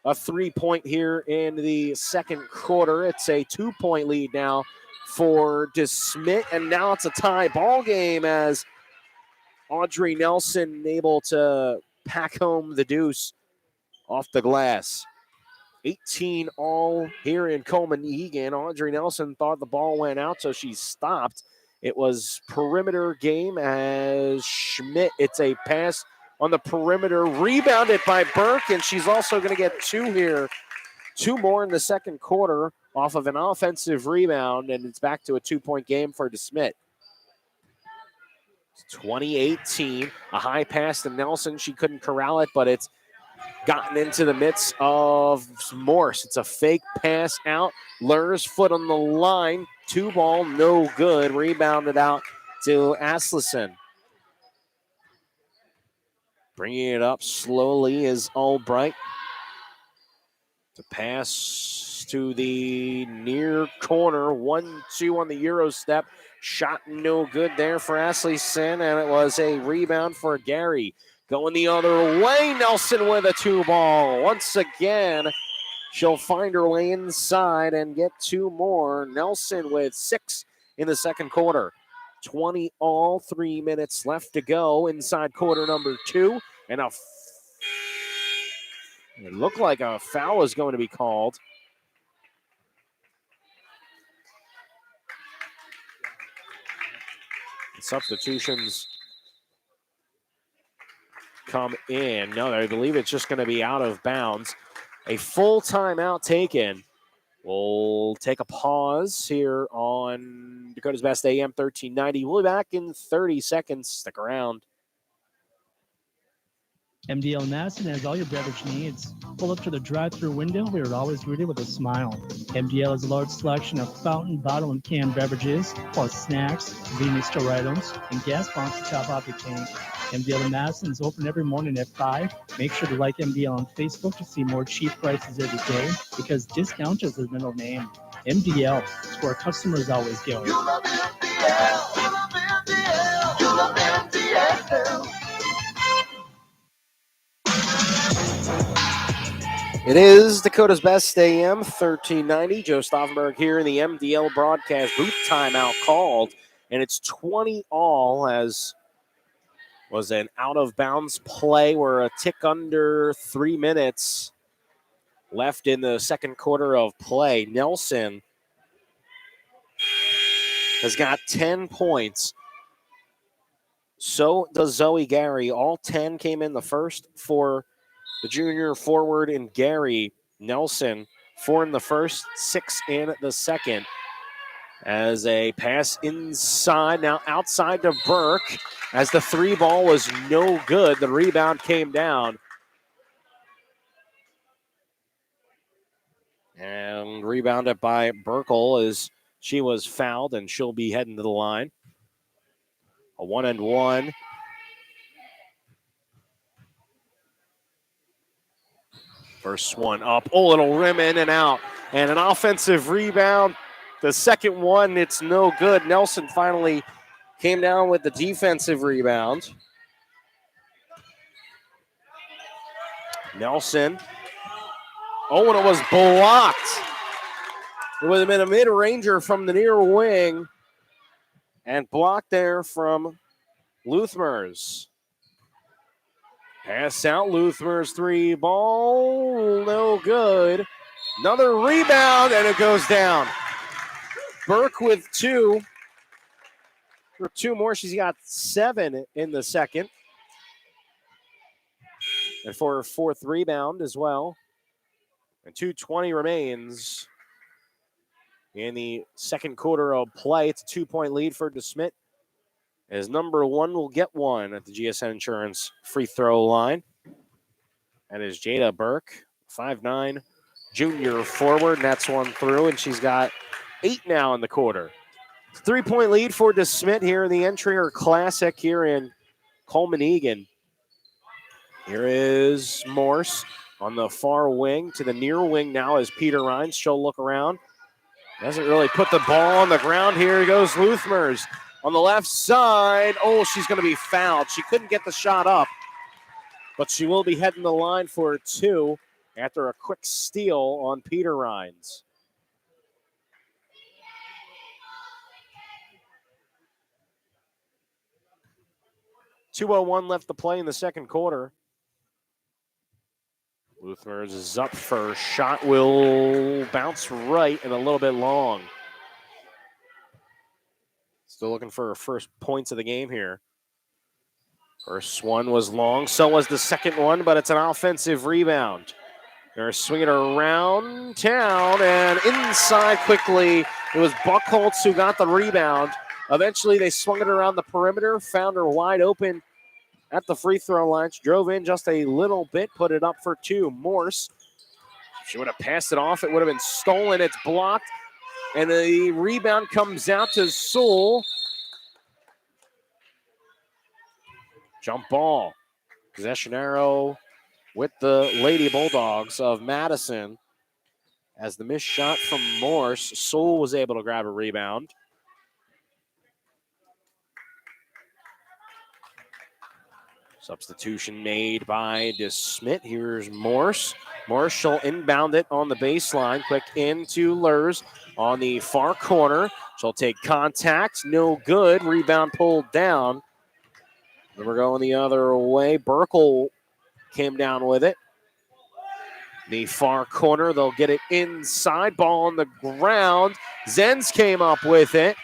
a 3-point here in the second quarter. It's a 2-point lead now for DeSmet, and now it's a tie ball game as Audrey Nelson able to pack home the deuce off the glass. 18 all here in Coleman Egan. Audrey Nelson thought the ball went out, so she stopped. It was perimeter game as Schmidt, it's a pass on the perimeter, rebounded by Burke, and she's also going to get 2 here. 2 more in the second quarter off of an offensive rebound, and it's back to a 2-point game for DeSmet. 2018, a high pass to Nelson. She couldn't corral it, but it's gotten into the midst of Morse. It's a fake pass out. Lurs foot on the line. 2 ball, no good. Rebounded out to Asleson. Bringing it up slowly is Albright. To pass to the near corner. 1-2 on the Euro step. Shot no good there for Asleson, and it was a rebound for Gary. Going the other way, Nelson with a 2 ball. Once again, she'll find her way inside and get 2 more. Nelson with 6 in the second quarter. 20 all, 3 minutes left to go inside quarter number 2. And it looked like a foul was going to be called. Substitutions come in. No, I believe it's just going to be out of bounds. A full timeout taken. We'll take a pause here on Dakota's Best AM 1390. We'll be back in 30 seconds. Stick around. MDL Madison has all your beverage needs. Pull up to the drive-thru window. We are always greeted with a smile. MDL has a large selection of fountain, bottle, and canned beverages, plus snacks, convenience store items, and gas pumps to top off your tank. MDL in Madison is open every morning at 5. Make sure to like MDL on Facebook to see more cheap prices every day, because discount is their middle name. MDL is where customers always go. You love MDL. You love MDL. You love MDL. It is Dakota's Best AM 1390. Joe Stauffenberg here in the MDL broadcast booth. Timeout called, and it's 20 all as was an out-of-bounds play. We're a tick under 3 minutes left in the second quarter of play. Nelson has got 10 points. So does Zoe Gary. All 10 came in the first for the junior forward in Gary. Nelson, 4 in the first, 6 in the second. As a pass inside, now outside to Burke. As the 3 ball was no good, the rebound came down. And rebounded by Burkle as she was fouled, and she'll be heading to the line. A 1-and-1. First one up. Oh, it'll rim in and out. And an offensive rebound. The second one, it's no good. Nelson finally came down with the defensive rebound. Nelson. Oh, and it was blocked. It would have been a mid-ranger from the near wing. And blocked there from Luthmers. Pass out, Luthmers 3 ball, no good. Another rebound, and it goes down. Burke with 2. For 2 more, she's got 7 in the second. And for her 4th rebound as well. And 2:20 remains in the second quarter of play. It's a 2-point lead for DeSmet, as number 1 will get 1 at the GSN Insurance free throw line. That is Jada Burke, 5'9", junior forward, and that's one through, and she's got 8 now in the quarter. 3-point lead for DeSmet here in the Entringer Classic here in Coleman Egan. Here is Morse on the far wing. To the near wing now is Peter Rhines. She'll look around. Doesn't really put the ball on the ground. Here goes Luthmers on the left side. Oh, she's going to be fouled. She couldn't get the shot up, but she will be heading the line for 2 after a quick steal on Peter Rhines. .201 left to play in the second quarter. Luthmers is up first. Shot will bounce right and a little bit long. Still looking for her first points of the game here. First one was long, so was the second one, but it's an offensive rebound. They're swinging it around town and inside quickly. It was Buckholtz who got the rebound. Eventually they swung it around the perimeter, found her wide open at the free throw line. She drove in just a little bit, put it up for 2. Morse, she would have passed it off. It would have been stolen. It's blocked. And the rebound comes out to Sewell. Jump ball. Possession arrow with the Lady Bulldogs of Madison. As the missed shot from Morse, Sewell was able to grab a rebound. Substitution made by DeSmet. Here's Morse. Morse shall inbound it on the baseline. Quick into Lurs on the far corner. She'll take contact. No good. Rebound pulled down. Then we're going the other way. Burkle came down with it. The far corner. They'll get it inside. Ball on the ground. Zenz came up with it.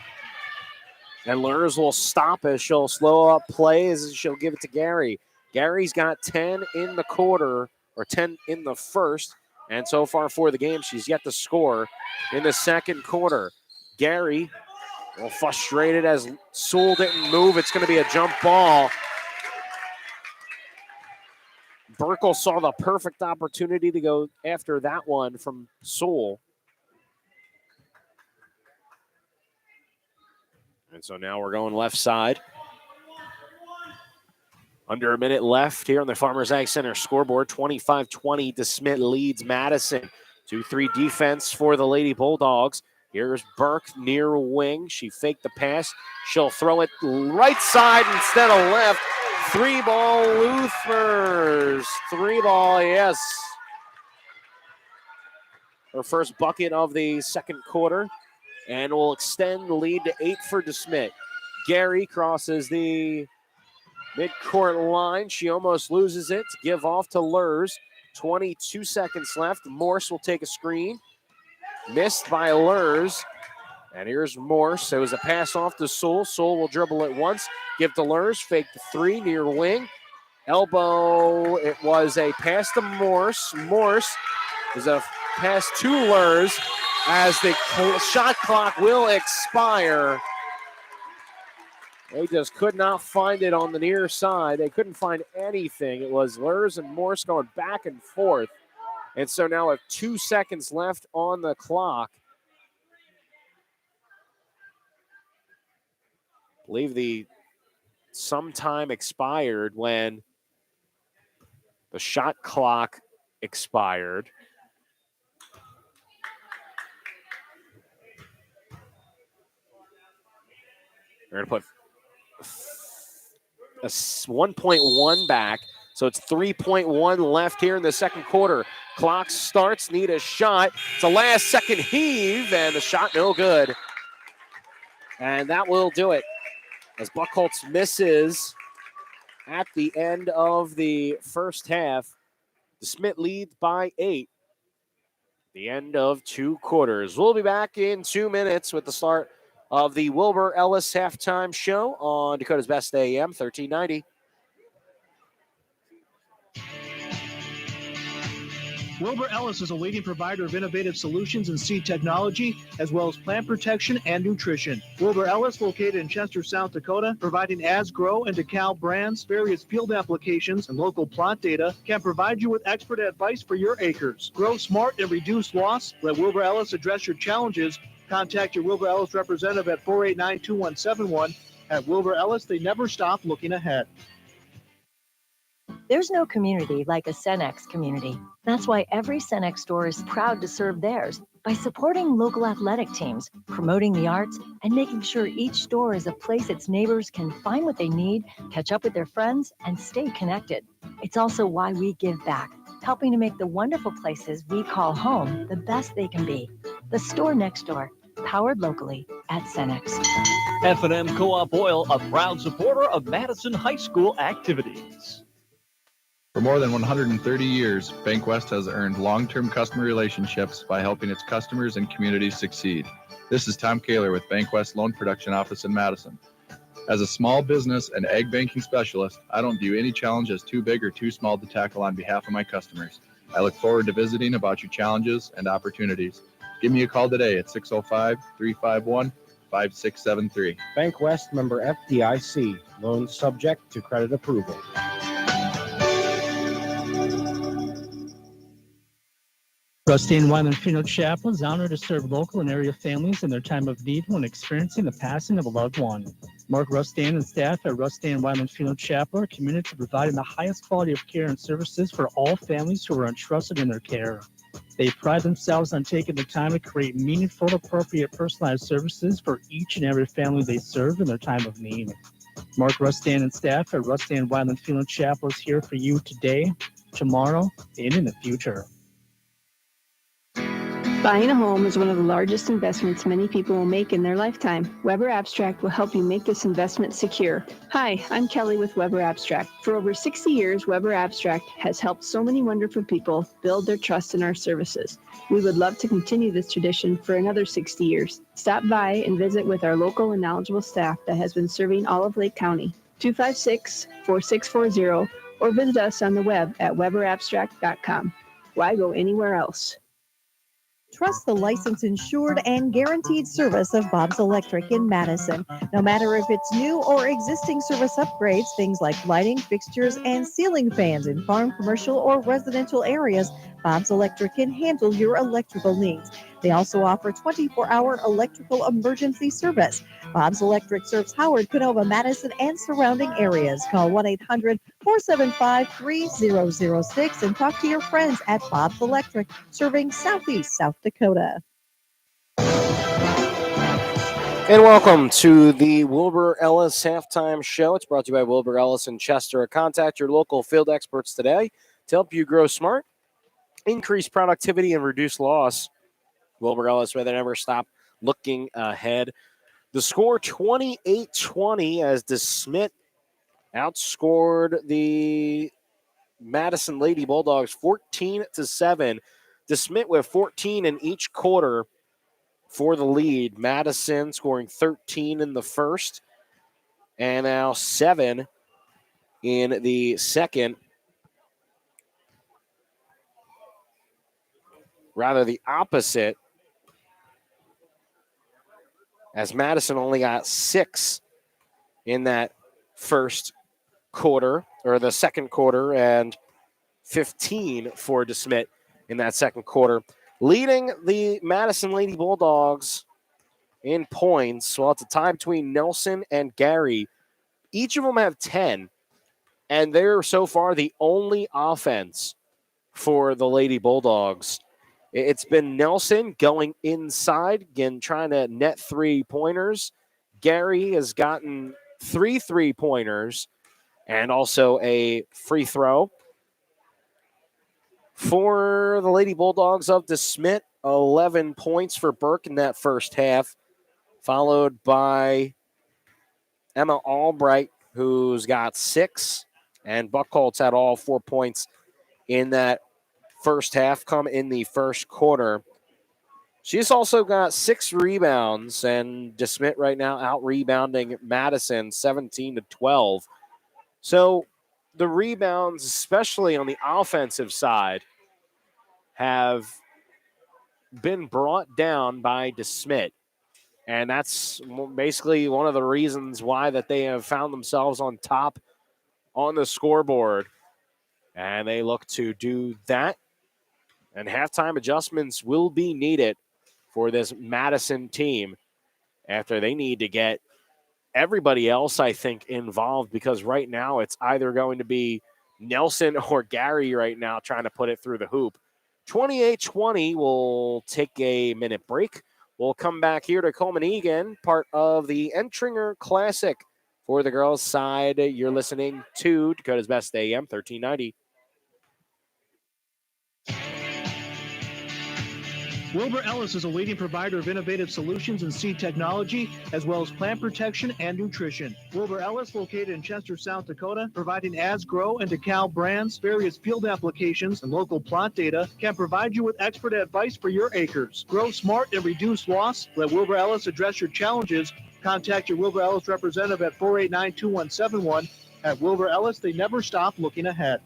And Lurs will stop as she'll slow up play as she'll give it to Gary. Gary's got 10 in the quarter, or 10 in the first. And so far for the game, she's yet to score in the second quarter. Gary, a little frustrated as Sewell didn't move. It's going to be a jump ball. Burkle saw the perfect opportunity to go after that one from Sewell. And so now we're going left side. Under a minute left here on the Farmers Ag Center scoreboard. 25-20, DeSmet leads Madison. 2-3 defense for the Lady Bulldogs. Here's Burke near wing. She faked the pass. She'll throw it right side instead of left. 3-ball Luthmers. 3-ball, yes. Her first bucket of the second quarter. And will extend the lead to 8 for DeSmet. Gary crosses the midcourt line. She almost loses it. Give off to Lurs. 22 seconds left. Morse will take a screen. Missed by Lurs. And here's Morse. It was a pass off to Sewell. Sewell will dribble it once. Give to Lurs. Fake the 3 near wing. Elbow. It was a pass to Morse. Morse is a pass to Lurs. As the shot clock will expire. They just could not find it on the near side. They couldn't find anything. It was Lurs and Morse going back and forth. And so now with 2 seconds left on the clock. I believe the sometime expired when the shot clock expired. They're going to put a 1.1 back. So it's 3.1 left here in the second quarter. Clock starts, need a shot. It's a last second heave, and the shot no good. And that will do it. As Buckholtz misses at the end of the first half, DeSmet leads by 8. The end of 2 quarters. We'll be back in 2 minutes with the start of the Wilbur Ellis halftime show on Dakota's Best AM 1390. Wilbur Ellis is a leading provider of innovative solutions in seed technology, as well as plant protection and nutrition. Wilbur Ellis, located in Chester, South Dakota, providing Asgrow and DeKalb brands, various field applications, and local plot data, can provide you with expert advice for your acres. Grow smart and reduce loss. Let Wilbur Ellis address your challenges. Contact your Wilbur Ellis representative at 489-2171. At Wilbur Ellis, they never stop looking ahead. There's no community like a Cenex community. That's why every Cenex store is proud to serve theirs by supporting local athletic teams, promoting the arts, and making sure each store is a place its neighbors can find what they need, catch up with their friends, and stay connected. It's also why we give back, helping to make the wonderful places we call home the best they can be. The store next door, powered locally at Cenex. F&M Co-op Oil, a proud supporter of Madison High School activities. For more than 130 years, BankWest has earned long-term customer relationships by helping its customers and communities succeed. This is Tom Kaler with BankWest Loan Production Office in Madison. As a small business and ag banking specialist, I don't view any challenge as too big or too small to tackle on behalf of my customers. I look forward to visiting about your challenges and opportunities. Give me a call today at 605-351-5673. BankWest member FDIC. Loans subject to credit approval. Rusty and Wyland Funeral Chapel is honored to serve local and area families in their time of need when experiencing the passing of a loved one. Mark Rustan and staff at Rusty and Wyland Funeral Chapel are committed to providing the highest quality of care and services for all families who are entrusted in their care. They pride themselves on taking the time to create meaningful, appropriate, personalized services for each and every family they serve in their time of need. Mark Rustan and staff at Rusty and Wyland Funeral Chapel is here for you today, tomorrow, and in the future. Buying a home is one of the largest investments many people will make in their lifetime. Weber Abstract will help you make this investment secure. Hi, I'm Kelly with Weber Abstract. For over 60 years, Weber Abstract has helped so many wonderful people build their trust in our services. We would love to continue this tradition for another 60 years. Stop by and visit with our local and knowledgeable staff that has been serving all of Lake County. 256-4640 or visit us on the web at weberabstract.com. Why go anywhere else? Trust the licensed, insured, and guaranteed service of Bob's Electric in Madison. No matter if it's new or existing service upgrades, things like lighting, fixtures, and ceiling fans in farm, commercial, or residential areas, Bob's Electric can handle your electrical needs. They also offer 24-hour electrical emergency service. Bob's Electric serves Howard, Canova, Madison, and surrounding areas. Call 1-800-475-3006 and talk to your friends at Bob's Electric, serving Southeast South Dakota. And welcome to the Wilbur Ellis halftime show. It's brought to you by Wilbur Ellis in Chester. Contact your local field experts today to help you grow smart, increase productivity, and reduce loss. Wilbur Ellis, where they never stop looking ahead. The score 28-20 as the Smet outscored the Madison Lady Bulldogs 14-7. The Smet with 14 in each quarter for the lead. Madison scoring 13 in the first and now 7 in the second. Rather the opposite, as Madison only got 6 in that first quarter, or the second quarter, and 15 for DeSmet in that second quarter. Leading the Madison Lady Bulldogs in points. Well, it's a tie between Nelson and Gary. Each of them have 10, and they're so far the only offense for the Lady Bulldogs. It's been Nelson going inside, again, trying to net 3-pointers. Gary has gotten 3 3-pointers and also a free throw. For the Lady Bulldogs of DeSmet, 11 points for Burke in that first half, followed by Emma Albright, who's got 6, and Buckholtz had all 4 points in that first half come in the first quarter. She's also got 6 rebounds, and DeSmet right now out-rebounding Madison 17-12. So the rebounds, especially on the offensive side, have been brought down by Smet. And that's basically one of the reasons why that they have found themselves on top on the scoreboard. And they look to do that. And halftime adjustments will be needed for this Madison team after they need to get everybody else, I think, involved, because right now it's either going to be Nelson or Gary right now trying to put it through the hoop. 28-20, we'll take a minute break. We'll come back here to Coleman Egan, part of the Entringer Classic for the girls' side. You're listening to Dakota's Best AM 1390. Wilbur Ellis is a leading provider of innovative solutions in seed technology, as well as plant protection and nutrition. Wilbur Ellis, located in Chester, South Dakota, providing As Grow and DeKalb brands, various field applications, and local plot data, can provide you with expert advice for your acres. Grow smart and reduce loss. Let Wilbur Ellis address your challenges. Contact your Wilbur Ellis representative at 489-2171. At Wilbur Ellis, they never stop looking ahead.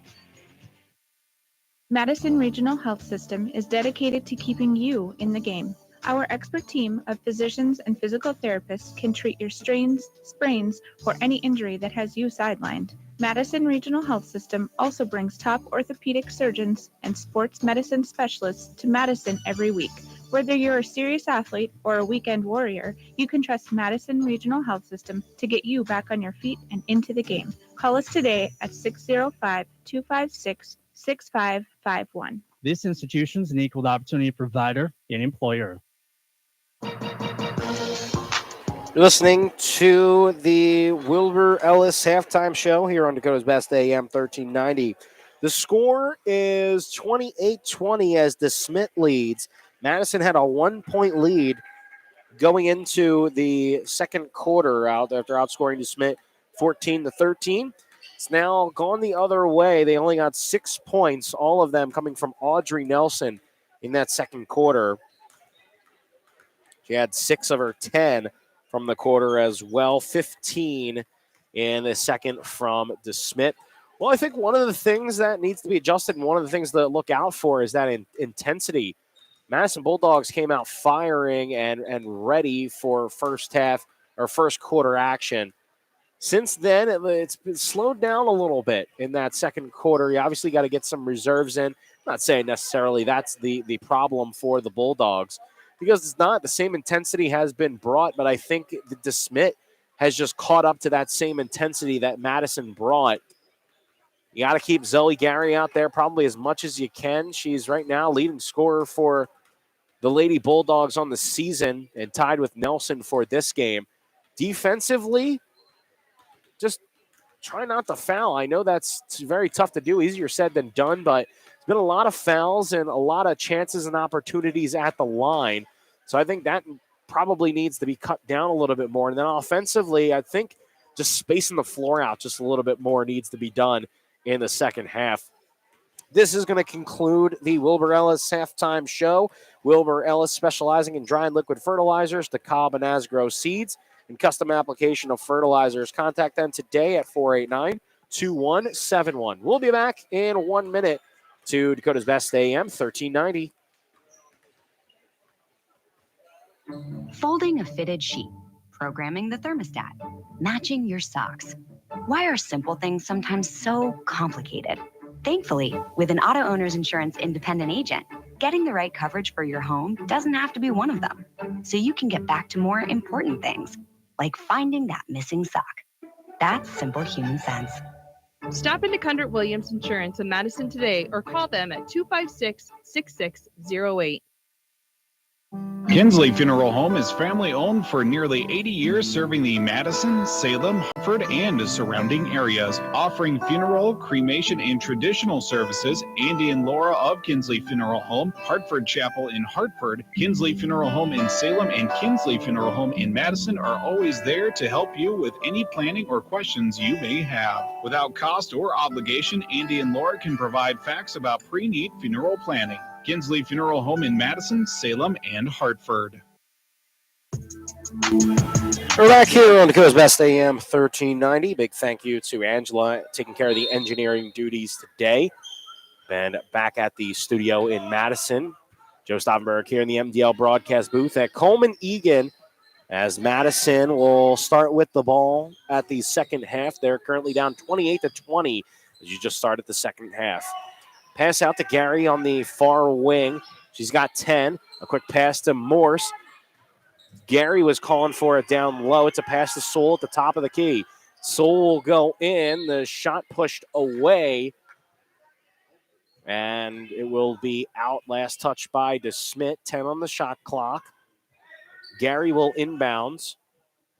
Madison Regional Health System is dedicated to keeping you in the game. Our expert team of physicians and physical therapists can treat your strains, sprains, or any injury that has you sidelined. Madison Regional Health System also brings top orthopedic surgeons and sports medicine specialists to Madison every week. Whether you're a serious athlete or a weekend warrior, you can trust Madison Regional Health System to get you back on your feet and into the game. Call us today at 605-256-6551. This institution is an equal opportunity provider and employer. You're listening to the Wilbur Ellis halftime show here on Dakota's Best AM 1390. The score is 28-20 as Smet leads. Madison had a 1-point lead going into the second quarter after outscoring Smet 14-13. It's now gone the other way. They only got 6 points, all of them coming from Audrey Nelson in that second quarter. She had 6 of her 10 from the quarter as well, 15 in the second from Smet. Well, I think one of the things that needs to be adjusted and one of the things to look out for is that intensity. Madison Bulldogs came out firing and ready for first quarter action. Since then, it's been slowed down a little bit in that second quarter. You obviously got to get some reserves in. I'm not saying necessarily that's the problem for the Bulldogs, because it's not. The same intensity has been brought, but I think the Smet has just caught up to that same intensity that Madison brought. You got to keep Zoe Gary out there probably as much as you can. She's right now leading scorer for the Lady Bulldogs on the season and tied with Nelson for this game. Defensively, just try not to foul. I know that's very tough to do, easier said than done, but there's been a lot of fouls and a lot of chances and opportunities at the line. So I think that probably needs to be cut down a little bit more. And then offensively, I think just spacing the floor out just a little bit more needs to be done in the second half. This is going to conclude the Wilbur Ellis halftime show. Wilbur Ellis, specializing in dry and liquid fertilizers, DeKalb and As Grow seeds, and custom application of fertilizers. Contact them today at 489-2171. We'll be back in 1 minute to Dakota's Best AM 1390. Folding a fitted sheet, programming the thermostat, matching your socks. Why are simple things sometimes so complicated? Thankfully, with an auto owner's insurance independent agent, getting the right coverage for your home doesn't have to be one of them. So you can get back to more important things, like finding that missing sock. That's simple human sense. Stop into Cundert Williams Insurance in Madison today or call them at 256-6608. Kinsley Funeral Home is family-owned for nearly 80 years, serving the Madison, Salem, Hartford, and surrounding areas. Offering funeral, cremation, and traditional services, Andy and Laura of Kinsley Funeral Home, Hartford Chapel in Hartford, Kinsley Funeral Home in Salem, and Kinsley Funeral Home in Madison are always there to help you with any planning or questions you may have. Without cost or obligation, Andy and Laura can provide facts about pre-need funeral planning. Kinsley Funeral Home in Madison, Salem, and Hartford. We're back here on Dakota's Best AM 1390. Big thank you to Angela taking care of the engineering duties today. And back at the studio in Madison, Joe Stauffenberg here in the MDL broadcast booth at Coleman Egan, as Madison will start with the ball at the second half. They're currently down 28-20 as you just started the second half. Pass out to Gary on the far wing. She's got 10. A quick pass to Morse. Gary was calling for it down low. It's a pass to Soul at the top of the key. Soul will go in. The shot pushed away. And it will be out. Last touch by DeSmet. 10 on the shot clock. Gary will inbounds.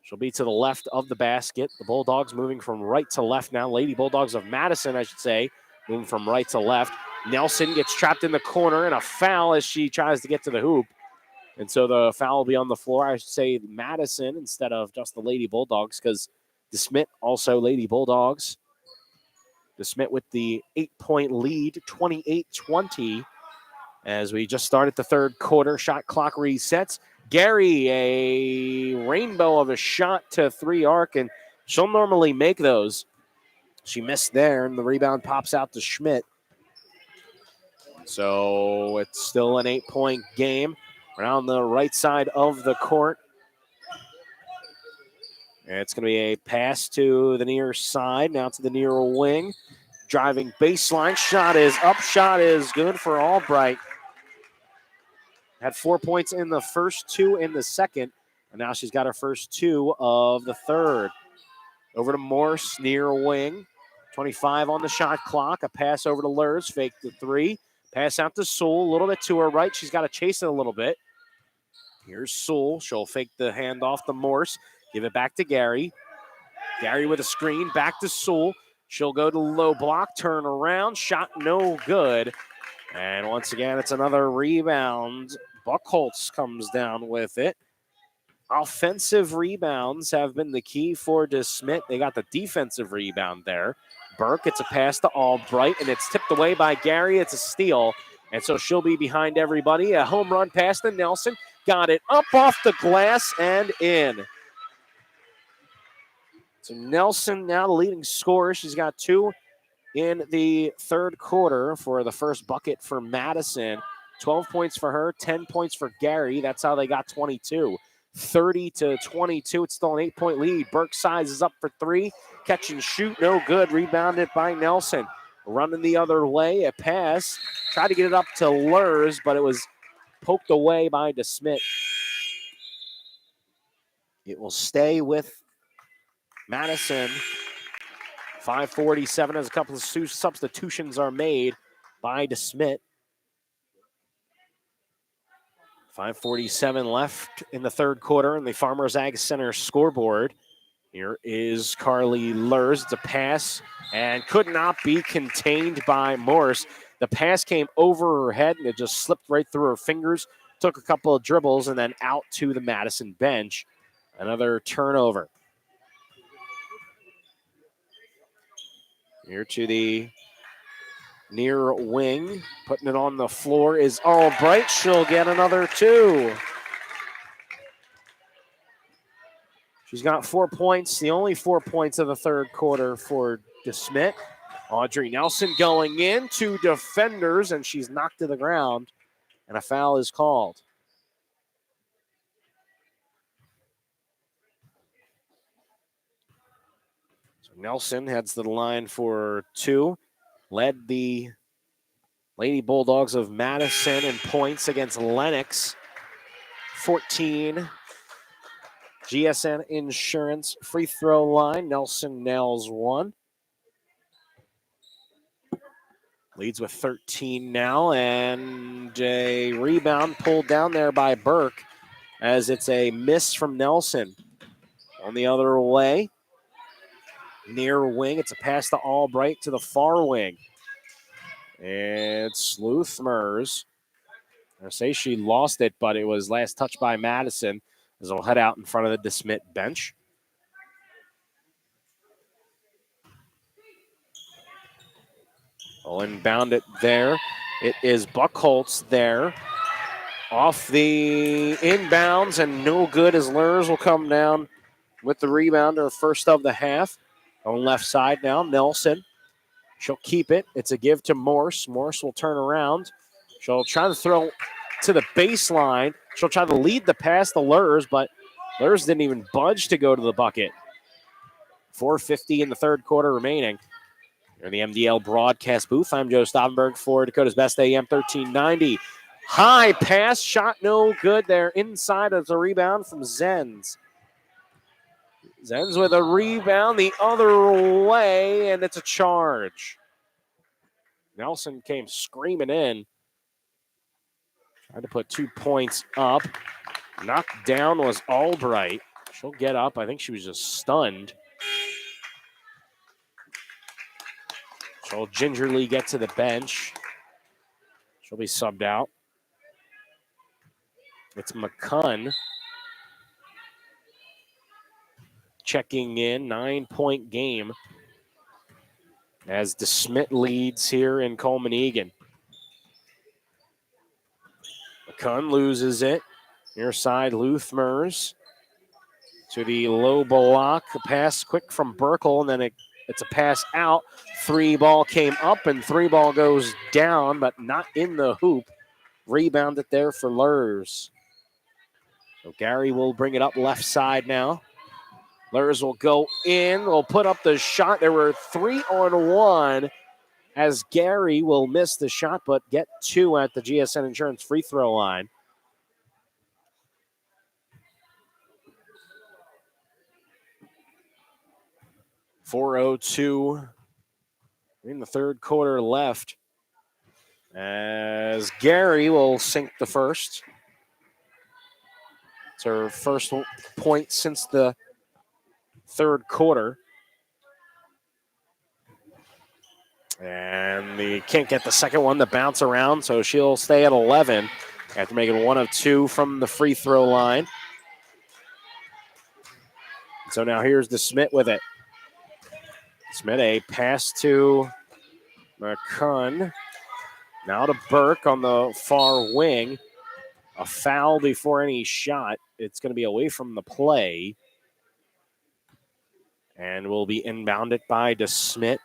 She'll be to the left of the basket. The Bulldogs moving from right to left now. Lady Bulldogs of Madison, I should say, moving from right to left. Nelson gets trapped in the corner and a foul as she tries to get to the hoop. And so the foul will be on the floor. I should say Madison instead of just the Lady Bulldogs because DeSmet also Lady Bulldogs. DeSmet with the 8-point lead, 28-20. As we just started the third quarter, shot clock resets. Gary, a rainbow of a shot to three arc, and she'll normally make those. She missed there, and the rebound pops out to Schmidt. So it's still an 8-point game. Around the right side of the court. And it's going to be a pass to the near side, now to the near wing. Driving baseline, shot is up, shot is good for Albright. Had 4 points in the first two in the second, and now she's got her first two of the third. Over to Morse, near wing. 25 on the shot clock. A pass over to Lurs, fake the three. Pass out to Sewell, a little bit to her right. She's got to chase it a little bit. Here's Sewell. She'll fake the handoff to Morse. Give it back to Gary. Gary with a screen, back to Sewell. She'll go to low block, turn around. Shot no good. And once again, it's another rebound. Buckholz comes down with it. Offensive rebounds have been the key for DeSmet. They got the defensive rebound there. Burke, it's a pass to Albright, and it's tipped away by Gary. It's a steal, and so she'll be behind everybody. A home run pass to Nelson. Got it up off the glass and in. So Nelson now the leading scorer. She's got two in the third quarter for the first bucket for Madison. 12 points for her, 10 points for Gary. That's how they got 22. 30-22. It's still an 8-point lead. Burke sizes up for three. Catch and shoot, no good. Rebounded by Nelson. Running the other way, a pass. Tried to get it up to Lurs, but it was poked away by DeSmet. It will stay with Madison. 5:47 as a couple of substitutions are made by DeSmet. 5:47 left in the third quarter in the Farmers Ag Center scoreboard. Here is Carly Lurs. It's a pass and could not be contained by Morse. The pass came over her head and it just slipped right through her fingers. Took a couple of dribbles and then out to the Madison bench. Another turnover. Here to the near wing. Putting it on the floor is Albright. She'll get another two. She's got 4 points, the only 4 points of the third quarter for DeSmet. Audrey Nelson going in, two defenders, and she's knocked to the ground, and a foul is called. So Nelson heads to the line for two. Led the Lady Bulldogs of Madison in points against Lenox. 14. GSN Insurance free throw line. Nelson nails one. Leads with 13 now, and a rebound pulled down there by Burke as it's a miss from Nelson. On the other way, near wing, it's a pass to Albright to the far wing. It's Luthmers. I say she lost it, but it was last touched by Madison as they'll head out in front of the DeSmet bench. I'll inbound it there. It is Buckholz there. Off the inbounds and no good as Lurs will come down with the rebound, or first of the half. On left side now, Nelson. She'll keep it. It's a give to Morse. Morse will turn around. She'll try to throw to the baseline. She'll try to lead the pass to Lurs, but Lurs didn't even budge to go to the bucket. 4:50 in the third quarter remaining. Here in the MDL broadcast booth, I'm Joe Stauffenberg for Dakota's Best AM 1390. High pass, shot no good there. Inside as a rebound from Zenz. Zenz with a rebound the other way, and it's a charge. Nelson came screaming in. Tried to put 2 points up. Knocked down was Albright. She'll get up. I think she was just stunned. She'll gingerly get to the bench. She'll be subbed out. It's McCunn checking in. 9-point game as DeSmet leads here in Coleman Egan. McCunn loses it. Near side, Luthmers to the low block. A pass quick from Burkle, and then it's a pass out. 3-ball came up, and 3-ball goes down, but not in the hoop. Rebounded there for Lurs. So Gary will bring it up left side now. Lurs will go in. Will put up the shot. There were 3-on-1 as Gary will miss the shot, but get 2 at the GSN Insurance free throw line. .402 in the third quarter left as Gary will sink the first. It's her first point since the third quarter. And they can't get the second one to bounce around, so she'll stay at 11 after making 1 of 2 from the free throw line. So now here's the Smet with it. Smet, a pass to McCunn. Now to Burke on the far wing. A foul before any shot. It's going to be away from the play. And will be inbounded by DeSmet.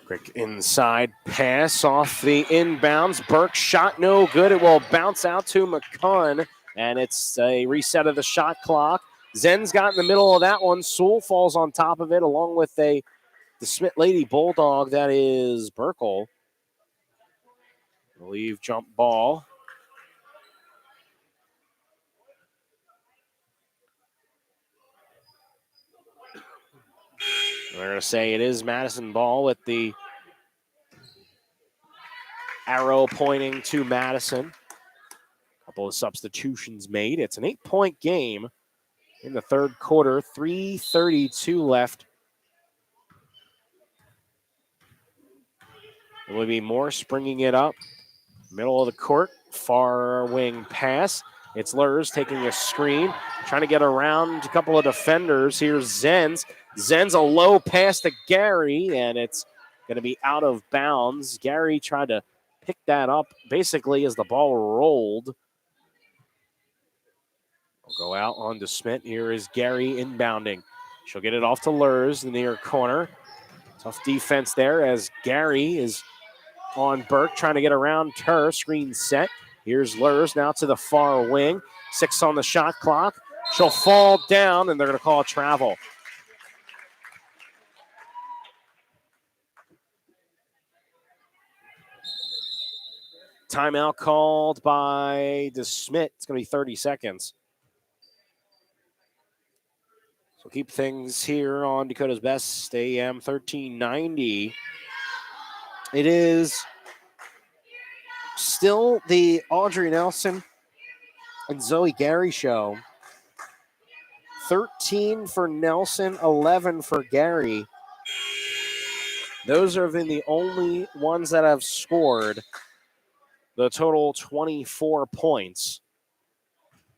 Quick inside pass off the inbounds. Burke shot no good. It will bounce out to McCunn. And it's a reset of the shot clock. Zen's got in the middle of that one. Sewell falls on top of it along with the Smet Lady Bulldog. That is Burkle. I believe jump ball. We're going to say it is Madison ball with the arrow pointing to Madison. A couple of substitutions made. It's an 8-point game in the third quarter. 3:32 left. It will be Morse bringing it up. Middle of the court. Far wing pass. It's Lurs taking a screen. Trying to get around a couple of defenders. Here's Zenz. Zenz a low pass to Gary, and it's going to be out of bounds. Gary tried to pick that up basically as the ball rolled. We'll go out on to Smet. Here is Gary inbounding. She'll get it off to Lurs in the near corner. Tough defense there as Gary is on Burke trying to get around her. Screen set. Here's Lurs now to the far wing. 6 on the shot clock. She'll fall down, and they're going to call a travel. Timeout called by DeSmet. It's going to be 30 seconds. So keep things here on Dakota's Best AM 1390. It is still the Audrey Nelson and Zoe Gary show. 13 for Nelson, 11 for Gary. Those have been the only ones that have scored the total 24 points.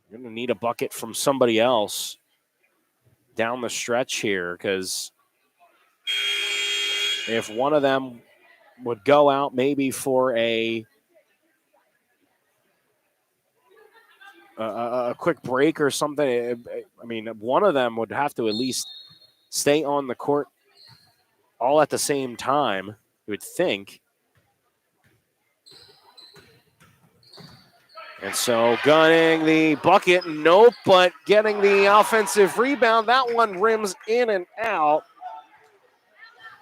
You're going to need a bucket from somebody else down the stretch here, because if one of them would go out maybe for a a quick break or something. I mean, one of them would have to at least stay on the court all at the same time, you would think. And so gunning the bucket, nope, but getting the offensive rebound. That one rims in and out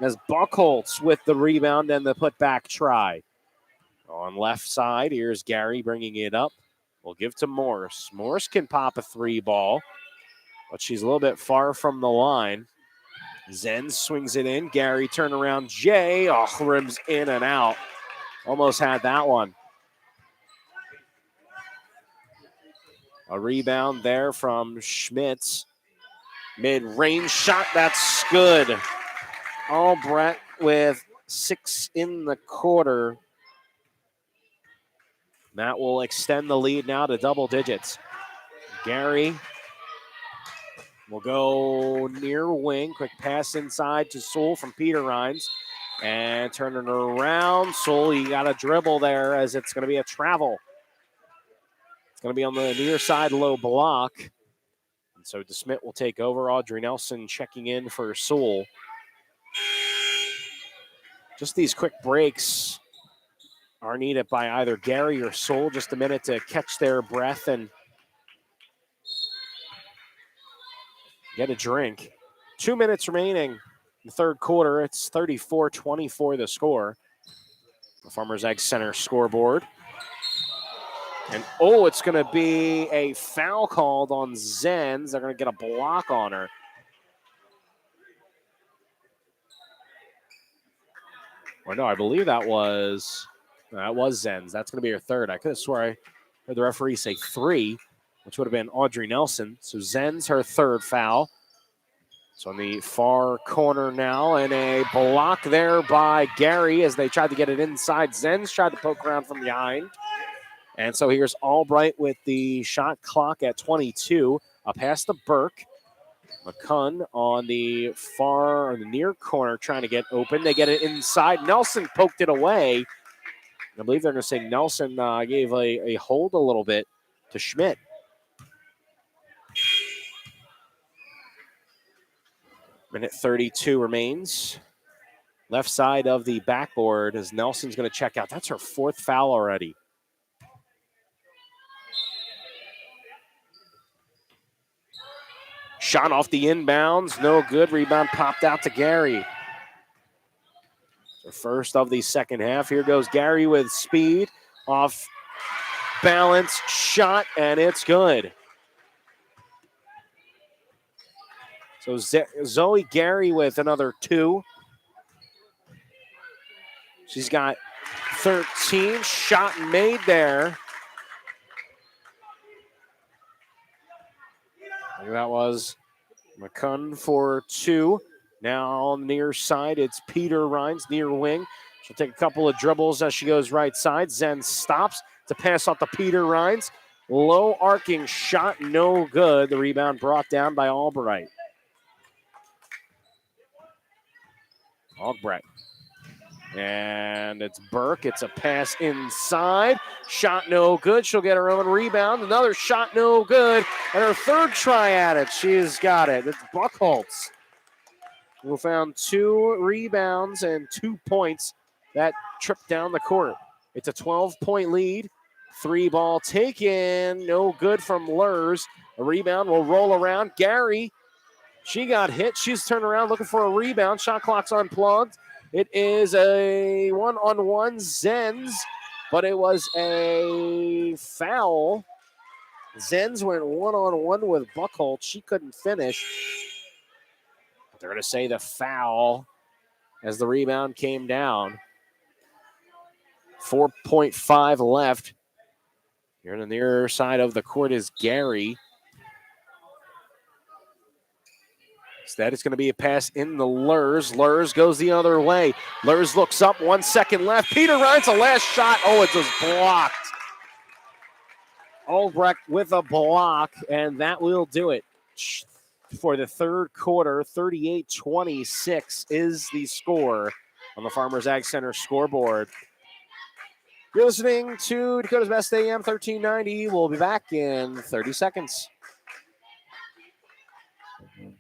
as Buckholz with the rebound and the putback try. On left side, here's Gary bringing it up. We'll give to Morse. Morse can pop a 3 ball, but she's a little bit far from the line. Zen swings it in. Gary turnaround. Jay, rims in and out. Almost had that one. A rebound there from Schmitz. Mid-range shot, that's good. Albrecht with 6 in the quarter. That will extend the lead now to double digits. Gary will go near wing. Quick pass inside to Sewell from Peter Rhines. And turning it around. Sewell, you got a dribble there as it's going to be a travel. It's going to be on the near side low block. And so DeSmit will take over. Audrey Nelson checking in for Sewell. Just these quick breaks are needed by either Gary or Sewell. Just a minute to catch their breath and get a drink. 2 minutes remaining in the third quarter. It's 34-24 the score. The Farmers Egg Center scoreboard. And, it's going to be a foul called on Zenz. They're going to get a block on her. Or no, I believe that was Zenz. That's going to be her third. I could have swore I heard the referee say 3, which would have been Audrey Nelson. So Zenz, her third foul. So on the far corner now, and a block there by Gary as they tried to get it inside. Zenz tried to poke around from behind. And so here's Albright with the shot clock at 22. A pass to Burke. McCunn on the near corner trying to get open. They get it inside. Nelson poked it away. I believe they're going to say Nelson gave a hold a little bit to Schmidt. Minute 32 remains. Left side of the backboard as Nelson's going to check out. That's her 4th foul already. Shot off the inbounds. No good. Rebound popped out to Gary. The first of the second half. Here goes Gary with speed. Off balance. Shot, and it's good. So Zoe Gary with another 2. She's got 13. Shot made there. That was McCunn for 2. Now on the near side, it's Peter Rhines, near wing. She'll take a couple of dribbles as she goes right side. Zen stops to pass off to Peter Rhines. Low arcing shot, no good. The rebound brought down by Albright. Albrecht. And it's Burke. It's a pass inside. Shot no good. She'll get her own rebound. Another shot no good. And her third try at it. She's got it. It's Buckholz, who found 2 rebounds and 2 points that trip down the court. It's a 12-point lead. 3 ball taken. No good from Lurs. A rebound will roll around. Gary, she got hit. She's turned around looking for a rebound. Shot clock's unplugged. It is a 1-on-1 Zenz, but it was a foul. Zenz went 1-on-1 with Buckholz. She couldn't finish. They're going to say the foul as the rebound came down. 4.5 left. Here on the near side of the court is Gary. Instead, it's going to be a pass in the Lurs. Lurs goes the other way. Lurs looks up, 1 second left. Peter Rhines, a last shot. It just blocked. Albrecht with a block, and that will do it. For the third quarter, 38-26 is the score on the Farmers Ag Center scoreboard. You're listening to Dakota's Best AM 1390. We'll be back in 30 seconds.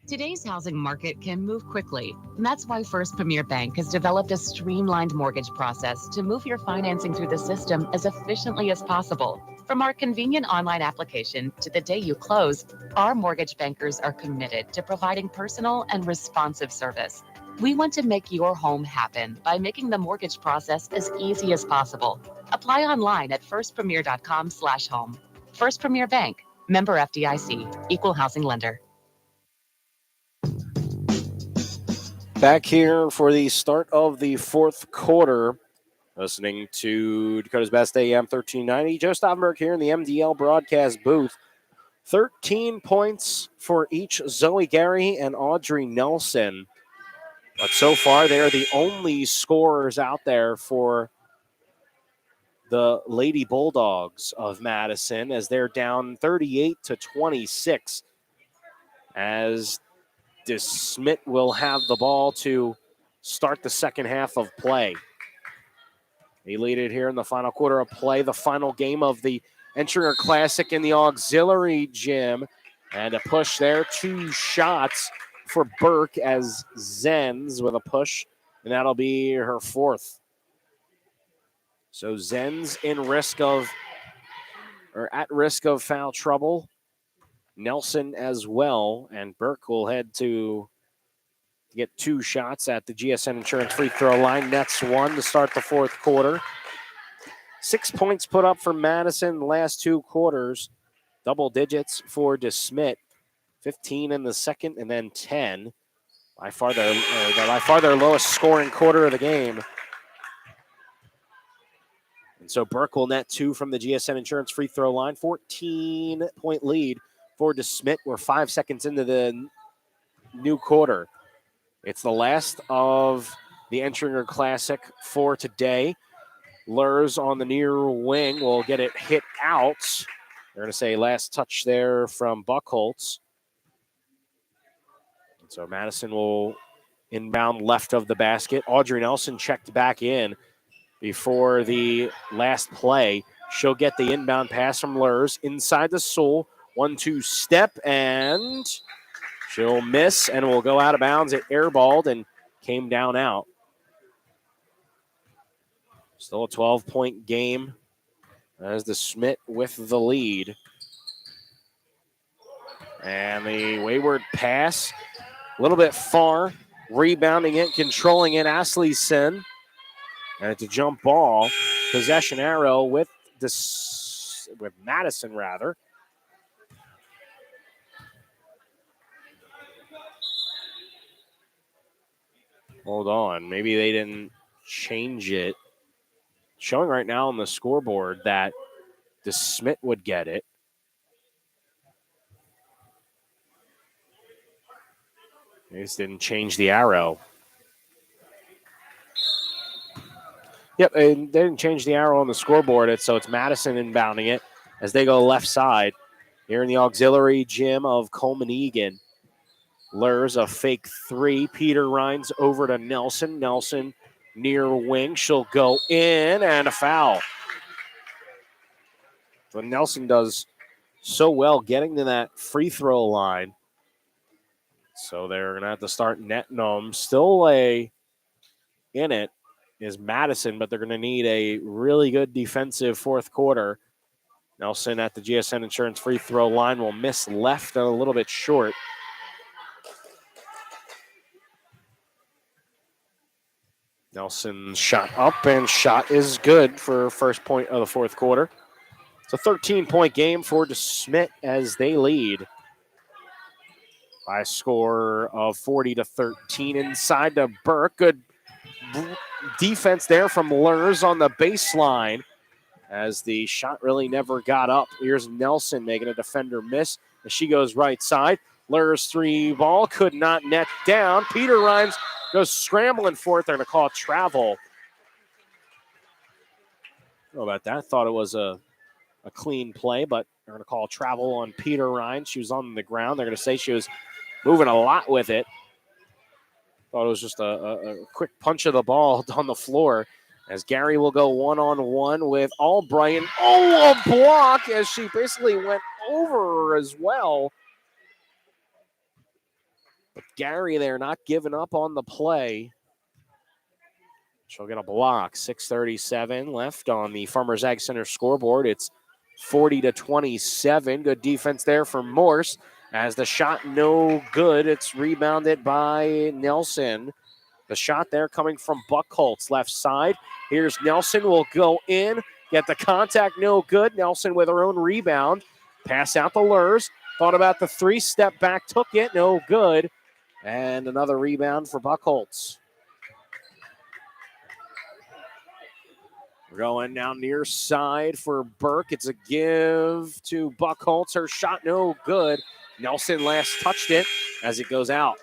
Today's housing market can move quickly, and that's why First Premier Bank has developed a streamlined mortgage process to move your financing through the system as efficiently as possible. From our convenient online application to the day you close, our mortgage bankers are committed to providing personal and responsive service. We want to make your home happen by making the mortgage process as easy as possible. Apply online at firstpremier.com/home. First Premier Bank, member FDIC, equal housing lender. Back here for the start of the fourth quarter. Listening to Dakota's Best AM 1390. Joe Stauffenberg here in the MDL broadcast booth. 13 points for each Zoe Gary and Audrey Nelson. But so far, they are the only scorers out there for the Lady Bulldogs of Madison as they're down 38-26. As Smet will have the ball to start the second half of play. They lead it here in the final quarter of play, the final game of the Entringer Classic in the auxiliary gym. And a push there, 2 shots for Burke as Zenz with a push, and that'll be her 4th. So Zenz at risk of foul trouble. Nelson as well, and Burke will head to get 2 shots at the GSN Insurance free throw line. Nets 1 to start the fourth quarter. 6 points put up for Madison the last 2 quarters. Double digits for Smet. 15 in the second and then 10. By far their lowest scoring quarter of the game. And so Burke will net 2 from the GSN Insurance free throw line. 14-point lead for Smet. We're 5 seconds into the new quarter. It's the last of the Entringer Classic for today. Lurs on the near wing will get it hit out. They're going to say last touch there from Buckholtz. And so Madison will inbound left of the basket. Audrey Nelson checked back in before the last play. She'll get the inbound pass from Lurs inside the Soul. 1-2 step, and she'll miss and will go out of bounds. It airballed and came down out. Still a 12-point game as Smet with the lead. And the wayward pass, a little bit far, rebounding it, controlling it, Ashleyson. And it's a jump ball, possession arrow with Madison, rather. Hold on, maybe they didn't change it. Showing right now on the scoreboard that Smet would get it. They just didn't change the arrow. Yep, and they didn't change the arrow on the scoreboard, so it's Madison inbounding it as they go left side here in the auxiliary gym of Coleman Egan. Lurs a fake 3. Peter Rhines over to Nelson. Nelson near wing. She'll go in and a foul. So Nelson does so well getting to that free throw line. So they're going to have to start netting them. Still in it is Madison, but they're going to need a really good defensive fourth quarter. Nelson at the GSN Insurance free throw line will miss left and a little bit short. Nelson shot up, and shot is good for first point of the fourth quarter. It's a 13-point game for Smet as they lead by a score of 40-13. Inside to Burke. Good defense there from Lurs on the baseline as the shot really never got up. Here's Nelson making a defender miss as she goes right side. Lurs 3 ball could not net down. Peter Rhines goes scrambling for it. They're going to call travel. I don't know about that. Thought it was a clean play, but they're going to call travel on Peter Rhines. She was on the ground. They're going to say she was moving a lot with it. Thought it was just a quick punch of the ball on the floor. as Gary will go one-on-one with Albright. Oh, a block as she basically went over her as well. But Gary there not giving up on the play. She'll get a block. 6:37 left on the Farmers Ag Center scoreboard. It's 40-27. Good defense there for Morse. As the shot no good, it's rebounded by Nelson. The shot there coming from Buckholz, left side. Here's Nelson, will go in, get the contact, no good. Nelson with her own rebound. Pass out to Lurs. Thought about the three-step back, took it, no good. And another rebound for Buckholz. We're going now near side for Burke. It's a give to Buckholz. Her shot no good. Nelson last touched it as it goes out.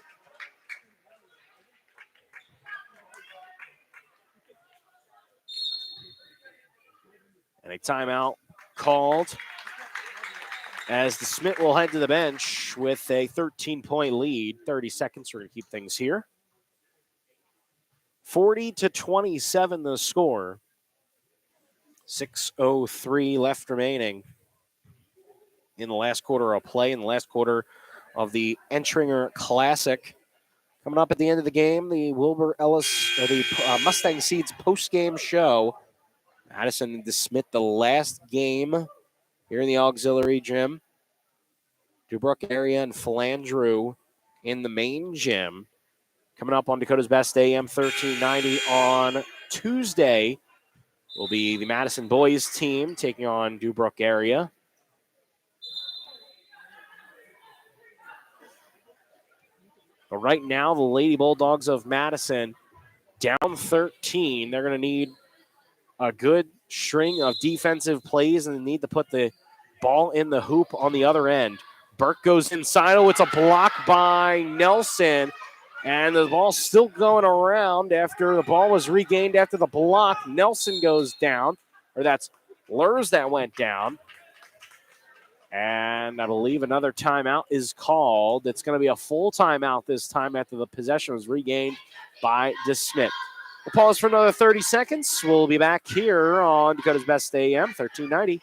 And a timeout called as the Smet will head to the bench with a 13-point lead. 30 seconds. We're going to keep things here. 40-27 the score. 6:03 left remaining in the last quarter of play, in the last quarter of the Entringer Classic. Coming up at the end of the game, the Wilbur Ellis, or the Mustang Seeds post-game show. Madison and Smet, the last game here in the auxiliary gym. Dubrook area and Philandrew in the main gym. Coming up on Dakota's Best AM 1390 on Tuesday will be the Madison boys team taking on Dubrook area. But right now, the Lady Bulldogs of Madison down 13. They're going to need a good string of defensive plays, and they need to put the ball in the hoop on the other end. Burke goes inside. Oh, it's a block by Nelson. And the ball's still going around after the ball was regained after the block. Nelson goes down, or that's Lurs that went down. And I believe another timeout is called. It's going to be a full timeout this time after the possession was regained by Smet. We'll pause for another 30 seconds. We'll be back here on Dakota's Best AM 1390.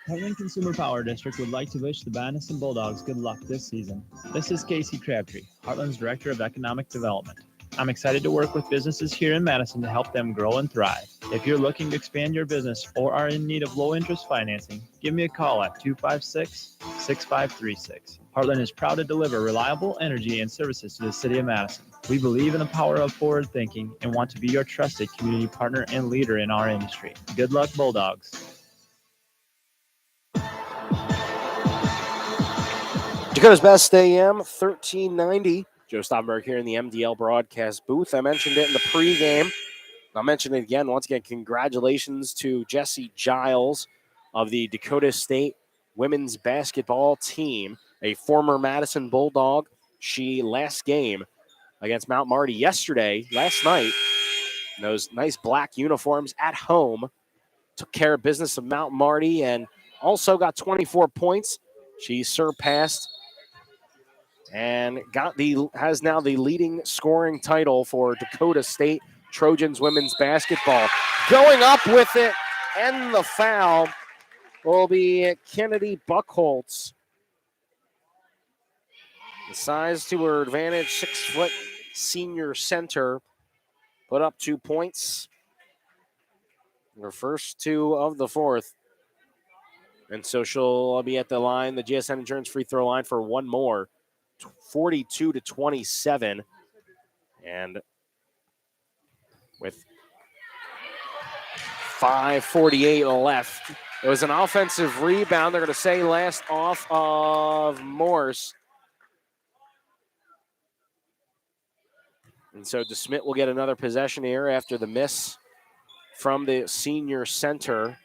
Heartland Consumer Power District would like to wish the Madison Bulldogs good luck this season. This is Casey Crabtree, Heartland's Director of Economic Development. I'm excited to work with businesses here in Madison to help them grow and thrive. If you're looking to expand your business or are in need of low-interest financing, give me a call at 256-6536. Heartland is proud to deliver reliable energy and services to the city of Madison. We believe in the power of forward thinking and want to be your trusted community partner and leader in our industry. Good luck, Bulldogs. Dakota's Best AM 1390. Joe Staudenberg here in the MDL broadcast booth. I mentioned it in the pregame. I'll mention it again. Once again, congratulations to Jessie Giles of the Dakota State women's basketball team, a former Madison Bulldog. She last game against Mount Marty last night, in those nice black uniforms at home, took care of business of Mount Marty and also got 24 points. She surpassed and has now the leading scoring title for Dakota State Trojans women's basketball. Going up with it, and the foul will be Kennedy Buckholz. The size to her advantage, 6-foot senior center, put up 2 points. Her first two of the fourth. And so she'll be at the line, the GSN Insurance free throw line for one more. 42-27. And with 5:48 left, it was an offensive rebound. They're going to say last off of Morse. And so Smet will get another possession here after the miss from the senior center.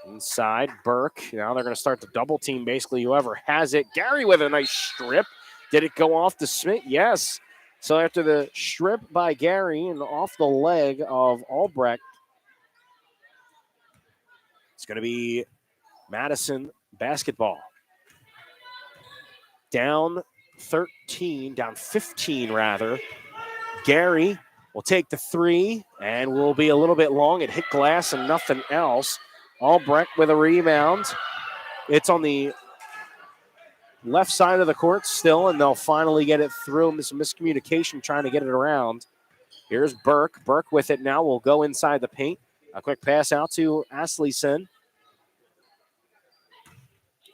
Inside, Burke. Now they're going to start the double team, basically, whoever has it. Gary with a nice strip. Did it go off to Smet? Yes. So after the strip by Gary and off the leg of Albrecht, it's going to be Madison basketball. Down 15 rather. Gary will take the three and will be a little bit long. It hit glass and nothing else. Albrecht with a rebound. It's on the left side of the court still, and they'll finally get it through. Some miscommunication trying to get it around. Here's Burke. Burke with it now will go inside the paint. A quick pass out to Asleson.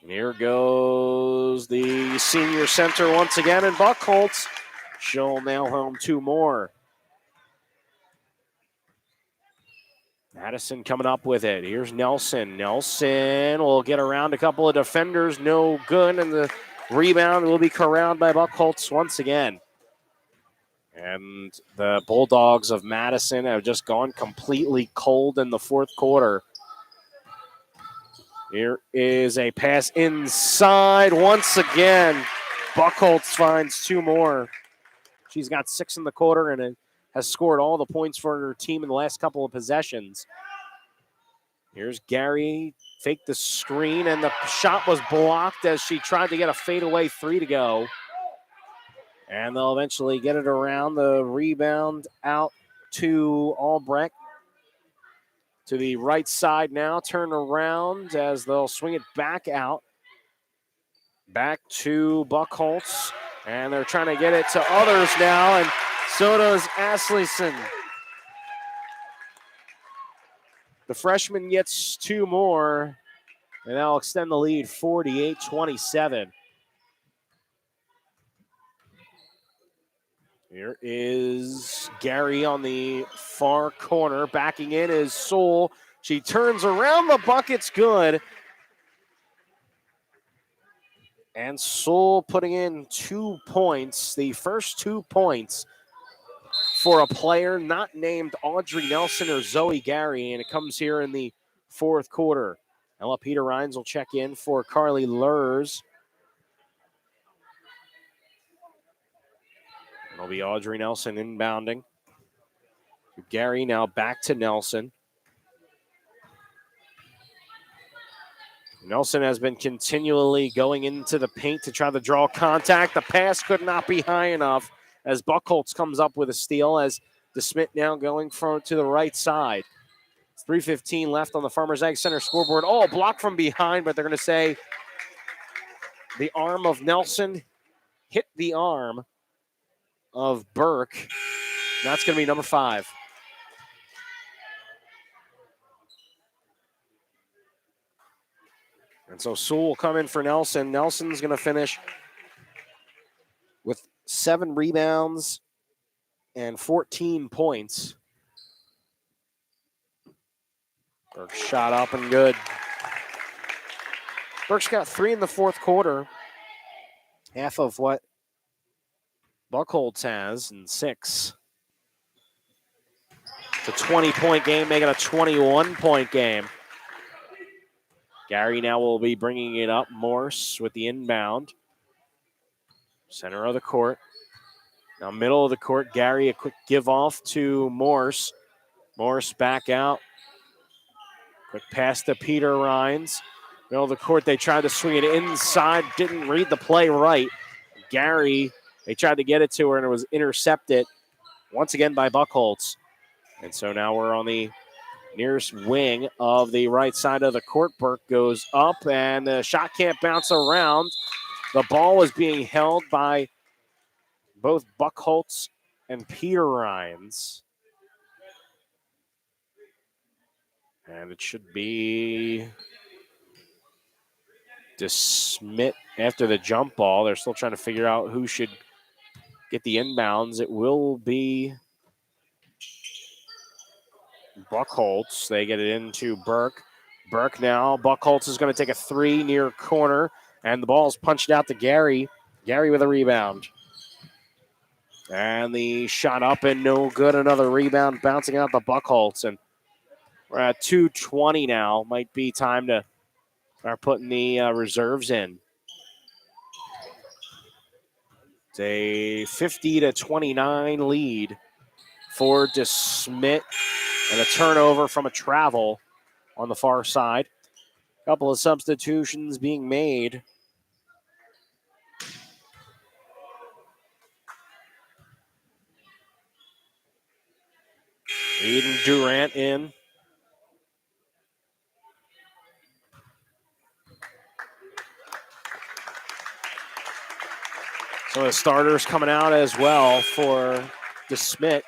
And here goes the senior center once again, and Buckholz. She'll nail home two more. Madison coming up with it. Here's Nelson. Nelson will get around a couple of defenders. No good, and the rebound will be corralled by Buckholz once again. And the Bulldogs of Madison have just gone completely cold in the fourth quarter. Here is a pass inside once again. Buckholz finds two more. She's got 6 in the quarter and has scored all the points for her team in the last couple of possessions. Here's Gary. Faked the screen, and the shot was blocked as she tried to get a fadeaway three to go. And they'll eventually get it around. The rebound out to Albrecht. To the right side now. Turn around as they'll swing it back out. Back to Buckholz. And they're trying to get it to others now. And so does Asleson. The freshman gets two more. And that'll extend the lead 48-27. Here is Gary on the far corner. Backing in is Sewell. She turns around. The bucket's good. And Sewell putting in 2 points. The first 2 points for a player not named Audrey Nelson or Zoe Gary. And it comes here in the fourth quarter. Ella Peter Rhines will check in for Carly Lurs. It'll be Audrey Nelson inbounding. Gary now back to Nelson. Nelson has been continually going into the paint to try to draw contact. The pass could not be high enough as Buckholz comes up with a steal as Smet now going to the right side. 3:15 left on the Farmers Ag Center scoreboard. Oh, blocked from behind, but they're going to say the arm of Nelson hit the arm of Burke. That's going to be number 5. And so Sewell will come in for Nelson. Nelson's going to finish with 7 rebounds and 14 points. Burke shot up and good. Burke's got 3 in the fourth quarter. Half of what Buckholz has in 6. It's a 20-point game, making a 21-point game. Gary now will be bringing it up. Morse with the inbound. Center of the court. Now middle of the court. Gary, a quick give off to Morse. Morse back out. Quick pass to Peter Rhines. Middle of the court, they tried to swing it inside. Didn't read the play right. Gary, they tried to get it to her, and it was intercepted once again by Buckholz. And so now we're on the nearest wing of the right side of the court. Burke goes up, and the shot can't bounce around. The ball is being held by both Buckholz and Peter Rhines. And it should be Smet after the jump ball. They're still trying to figure out who should get the inbounds. It will be Buckholz. They get it into Burke. Burke now. Buckholz is going to take a 3 near corner, and the ball is punched out to Gary. Gary with a rebound. And the shot up and no good. Another rebound bouncing out to Buckholz. And we're at 2:20 now. Might be time to start putting the reserves in. It's a 50-29 lead for Smet, and a turnover from a travel on the far side. A couple of substitutions being made. Eden Durant in. So the starters coming out as well for the Smet.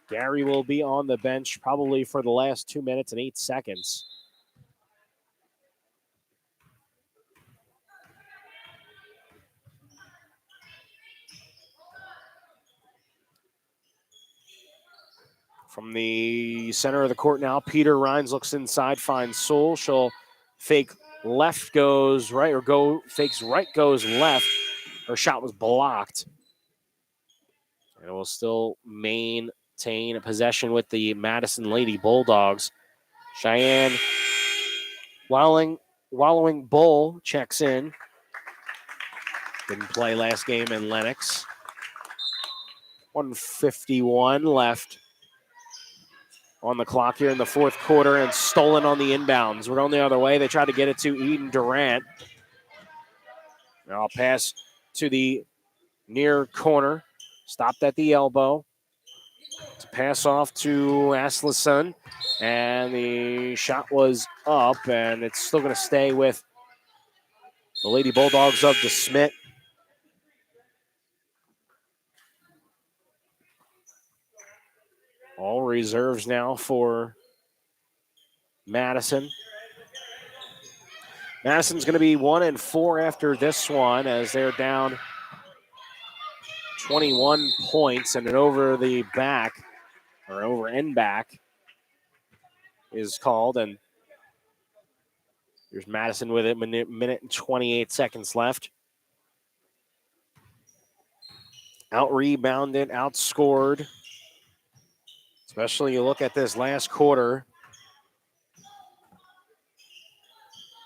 Gary will be on the bench probably for the last 2 minutes and 8 seconds. From the center of the court now, Peter Rhines looks inside, finds Sewell. She'll fake left, goes right, or fakes right, goes left. Her shot was blocked. And it will still maintain a possession with the Madison Lady Bulldogs. Cheyenne Wallowing Bull checks in. Didn't play last game in Lenox. 1:51 left on the clock here in the fourth quarter, and stolen on the inbounds. We're going the other way. They tried to get it to Eden Durant. Now I'll pass to the near corner. Stopped at the elbow. To pass off to Aslison. And the shot was up, and it's still going to stay with the Lady Bulldogs of the Smet. All reserves now for Madison. Madison's going to be 1-4 after this one, as they're down 21 points, and an over the back, or over and back, is called. And here's Madison with it, minute and 28 seconds left. Out-rebounded, outscored. Especially you look at this last quarter.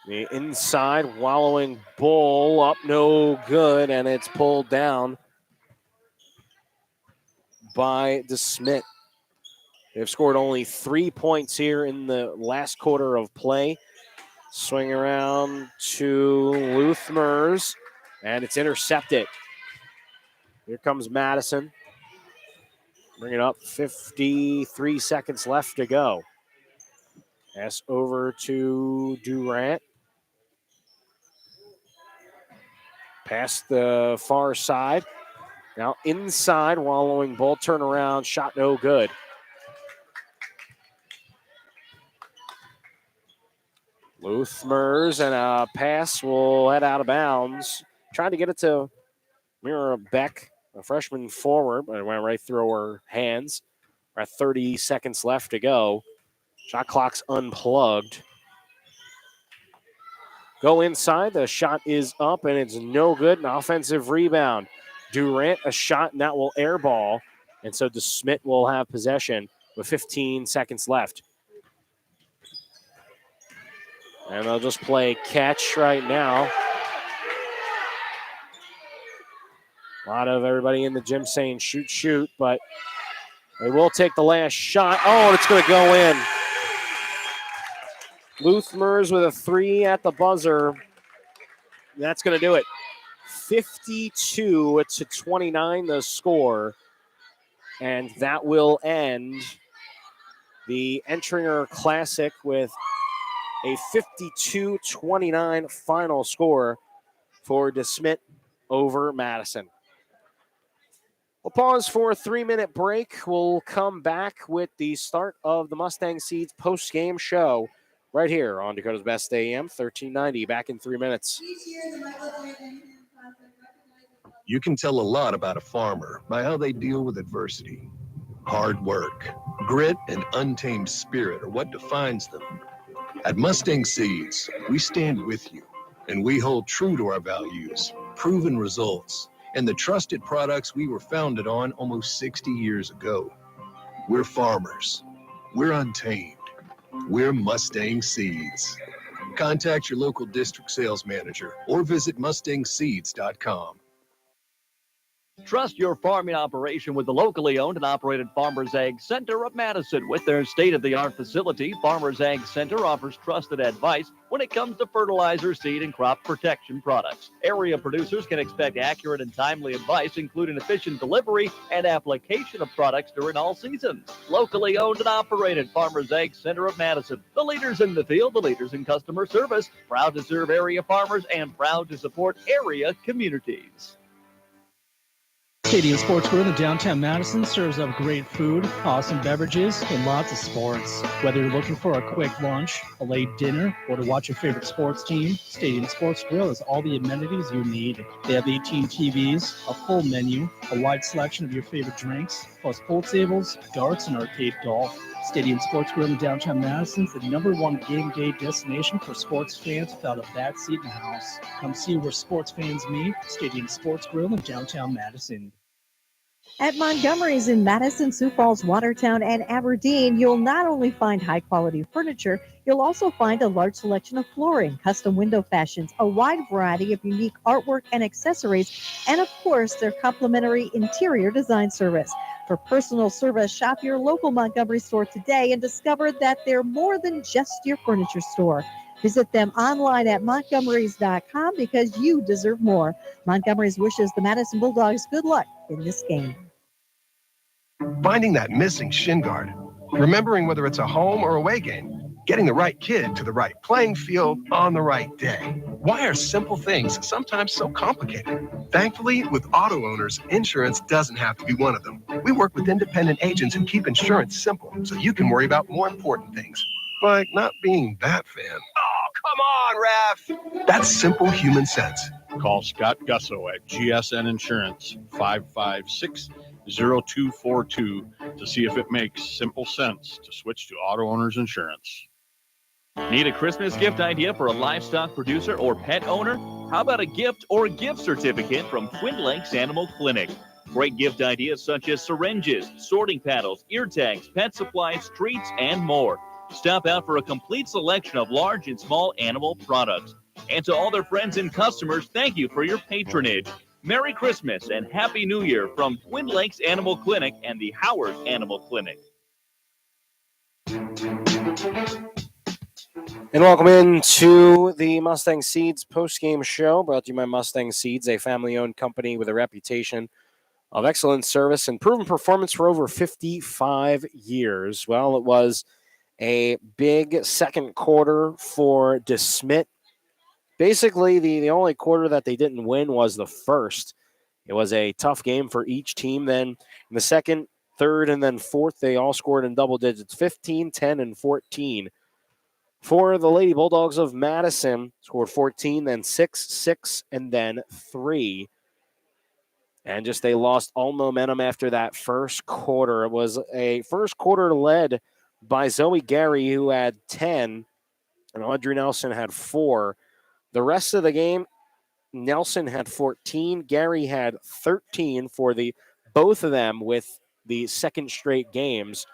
The inside wallowing Bull up, no good, and it's pulled down by the Smet. They've scored only 3 points here in the last quarter of play. Swing around to Luthmers, and it's intercepted. Here comes Madison. Bring it up, 53 seconds left to go. Pass over to Durant. Past the far side. Now inside, wallowing Bull, turnaround, shot no good. Luthmers, and a pass will head out of bounds. Trying to get it to Mira Beck, a freshman forward, but it went right through her hands. We're at 30 seconds left to go. Shot clock's unplugged. Go inside, the shot is up, and it's no good. An offensive rebound. Durant, a shot, and that will airball. And so the Smet will have possession with 15 seconds left. And they'll just play catch right now. A lot of everybody in the gym saying shoot, shoot, but they will take the last shot. Oh, and it's going to go in. Luthmers with a 3 at the buzzer. That's going to do it. 52-29 the score. And that will end the Entringer Classic with a 52-29 final score for De Smet over Madison. We'll pause for a 3-minute break. We'll come back with the start of the Mustang Seeds post-game show right here on Dakota's Best AM, 1390. Back in 3 minutes. You can tell a lot about a farmer by how they deal with adversity. Hard work, grit, and untamed spirit are what defines them. At Mustang Seeds, we stand with you, and we hold true to our values, proven results, and the trusted products we were founded on almost 60 years ago. We're farmers. We're untamed. We're Mustang Seeds. Contact your local district sales manager or visit mustangseeds.com. Trust your farming operation with the locally owned and operated Farmers Ag Center of Madison. With their state-of-the-art facility, Farmers Ag Center offers trusted advice when it comes to fertilizer, seed, and crop protection products. Area producers can expect accurate and timely advice, including efficient delivery and application of products during all seasons. Locally owned and operated Farmers Ag Center of Madison. The leaders in the field, the leaders in customer service, proud to serve area farmers and proud to support area communities. Stadium Sports Grill in downtown Madison serves up great food, awesome beverages, and lots of sports. Whether you're looking for a quick lunch, a late dinner, or to watch your favorite sports team, Stadium Sports Grill has all the amenities you need. They have 18 TVs, a full menu, a wide selection of your favorite drinks, plus pool tables, darts, and arcade golf. Stadium Sports Grill in downtown Madison is the #1 game day destination for sports fans without a bad seat in the house. Come see where sports fans meet. Stadium Sports Grill in downtown Madison. At Montgomery's in Madison, Sioux Falls, Watertown, and Aberdeen, you'll not only find high-quality furniture, you'll also find a large selection of flooring, custom window fashions, a wide variety of unique artwork and accessories, and, of course, their complimentary interior design service. For personal service, shop your local Montgomery store today and discover that they're more than just your furniture store. Visit them online at montgomerys.com because you deserve more. Montgomery's wishes the Madison Bulldogs good luck in this game. Finding that missing shin guard, remembering whether it's a home or away game, getting the right kid to the right playing field on the right day. Why are simple things sometimes so complicated? Thankfully, with auto owners, insurance doesn't have to be one of them. We work with independent agents who keep insurance simple so you can worry about more important things, like not being that fan. Oh, come on, Ref! That's simple human sense. Call Scott Gusso at GSN Insurance, 556-0242, to see if it makes simple sense to switch to auto owner's insurance. Need a Christmas gift idea for a livestock producer or pet owner? How about a gift or a gift certificate from Twin Lakes Animal Clinic? Great gift ideas such as syringes, sorting paddles, ear tags, pet supplies, treats, and more. Stop out for a complete selection of large and small animal products. And to all their friends and customers, thank you for your patronage. Merry Christmas and Happy New Year from Twin Lakes Animal Clinic and the Howard Animal Clinic. And welcome into the Mustang Seeds postgame show, brought to you by Mustang Seeds, a family-owned company with a reputation of excellent service and proven performance for over 55 years. Well, it was a big second quarter for Smet. Basically, the only quarter that they didn't win was the first. It was a tough game for each team. Then in the second, third, and then fourth, they all scored in double digits, 15, 10, and 14. For the Lady Bulldogs of Madison, scored 14, then 6, 6, and then 3. And just they lost all momentum after that first quarter. It was a first quarter led by Zoe Gary, who had 10, and Audrey Nelson had 4. The rest of the game, Nelson had 14. Gary had 13 for both of them with the second straight games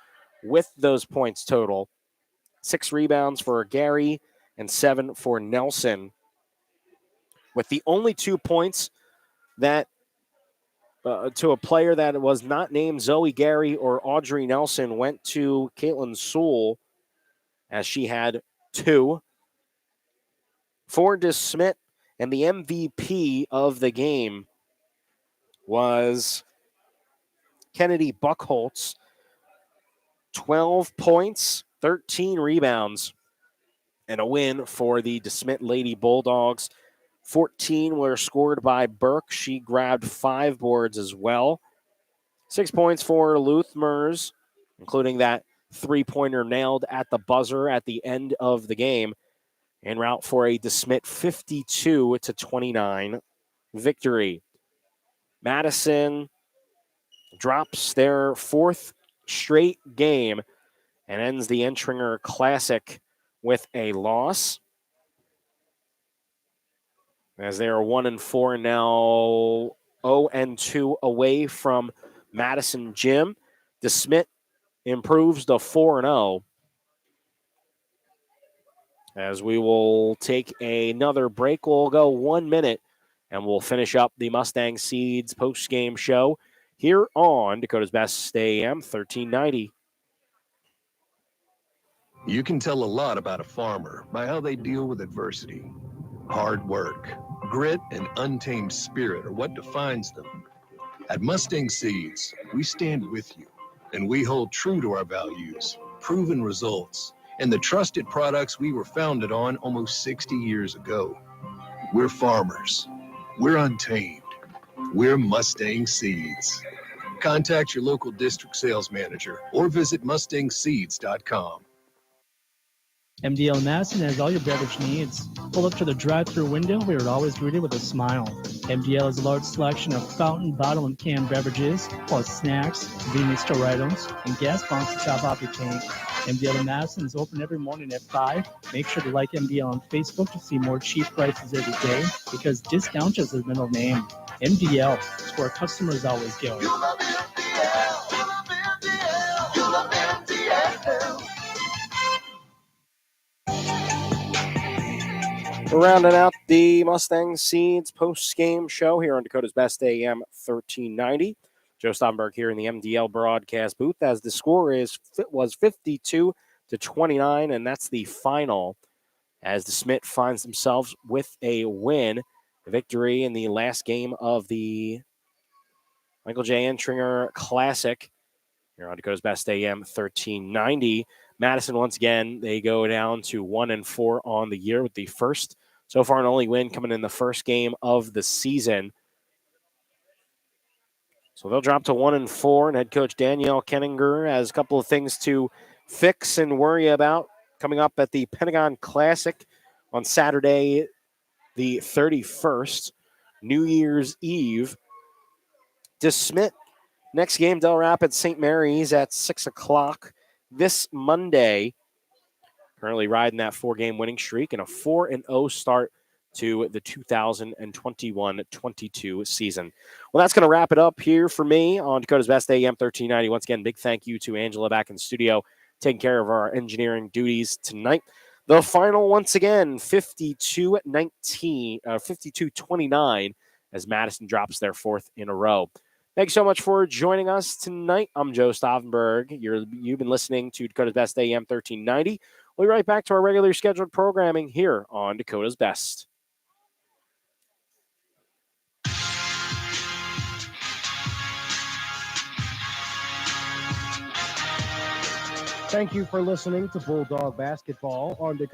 with those points total. 6 rebounds for Gary and 7 for Nelson. With the only 2 points that to a player that was not named Zoe Gary or Audrey Nelson went to Caitlin Sewell, as she had 2. For Smet, and the MVP of the game was Kennedy Buckholtz. 12 points, 13 rebounds, and a win for the Smet Lady Bulldogs. 14 were scored by Burke. She grabbed 5 boards as well. 6 points for Luthmers, including that 3-pointer nailed at the buzzer at the end of the game. En route for a Smet 52-29 victory. Madison drops their 4th straight game and ends the Entringer Classic with a loss, as they are 1-4 now, 0-2 away from Madison Gym. Smet improves to 4-0. As we will take another break, we'll go 1 minute And we'll finish up the Mustang Seeds post-game show here on Dakota's Best AM 1390. You can tell a lot about a farmer by how they deal with adversity. Hard work, grit, and untamed spirit are what defines them. At Mustang Seeds, we stand with you, and we hold true to our values, proven results, and the trusted products we were founded on almost 60 years ago. We're farmers. We're untamed. We're Mustang Seeds. Contact your local district sales manager or visit mustangseeds.com. MDL Madison has all your beverage needs. Pull up to the drive-thru window. We are always greeted with a smile. MDL has a large selection of fountain, bottle, and canned beverages, plus snacks, convenience store items, and gas pumps to top off your tank. MDL in Madison is open every morning at 5. Make sure to like MDL on Facebook to see more cheap prices every day, because discount is their middle name. MDL is where customers always go. You love MDL. You love MDL. You love MDL. We're rounding out the Mustang Seeds post-game show here on Dakota's Best AM 1390. Joe Staudenberg here in the MDL broadcast booth as the score was 52-29, and that's the final as the Smet finds themselves with a win, a victory in the last game of the Michael J. Entringer Classic here on Dakota's Best AM 1390. Madison, once again, they go down to 1-4 on the year with the first, so far and only win coming in the first game of the season. So they'll drop to 1-4, and head coach Danielle Kenninger has a couple of things to fix and worry about coming up at the Pentagon Classic on Saturday, the 31st, New Year's Eve. To Smet, next game, Del Rapids St. Mary's at 6 o'clock this Monday. Currently riding that 4-game winning streak and a 4-0 start to the 2021-22 season. Well, that's going to wrap it up here for me on Dakota's Best AM 1390. Once again, big thank you to Angela back in the studio taking care of our engineering duties tonight. The final, once again, 52-29 as Madison drops their fourth in a row. Thanks so much for joining us tonight. I'm Joe Staudenberg. You've been listening to Dakota's Best AM 1390. We'll be right back to our regularly scheduled programming here on Dakota's Best. Thank you for listening to Bulldog Basketball on Dakota.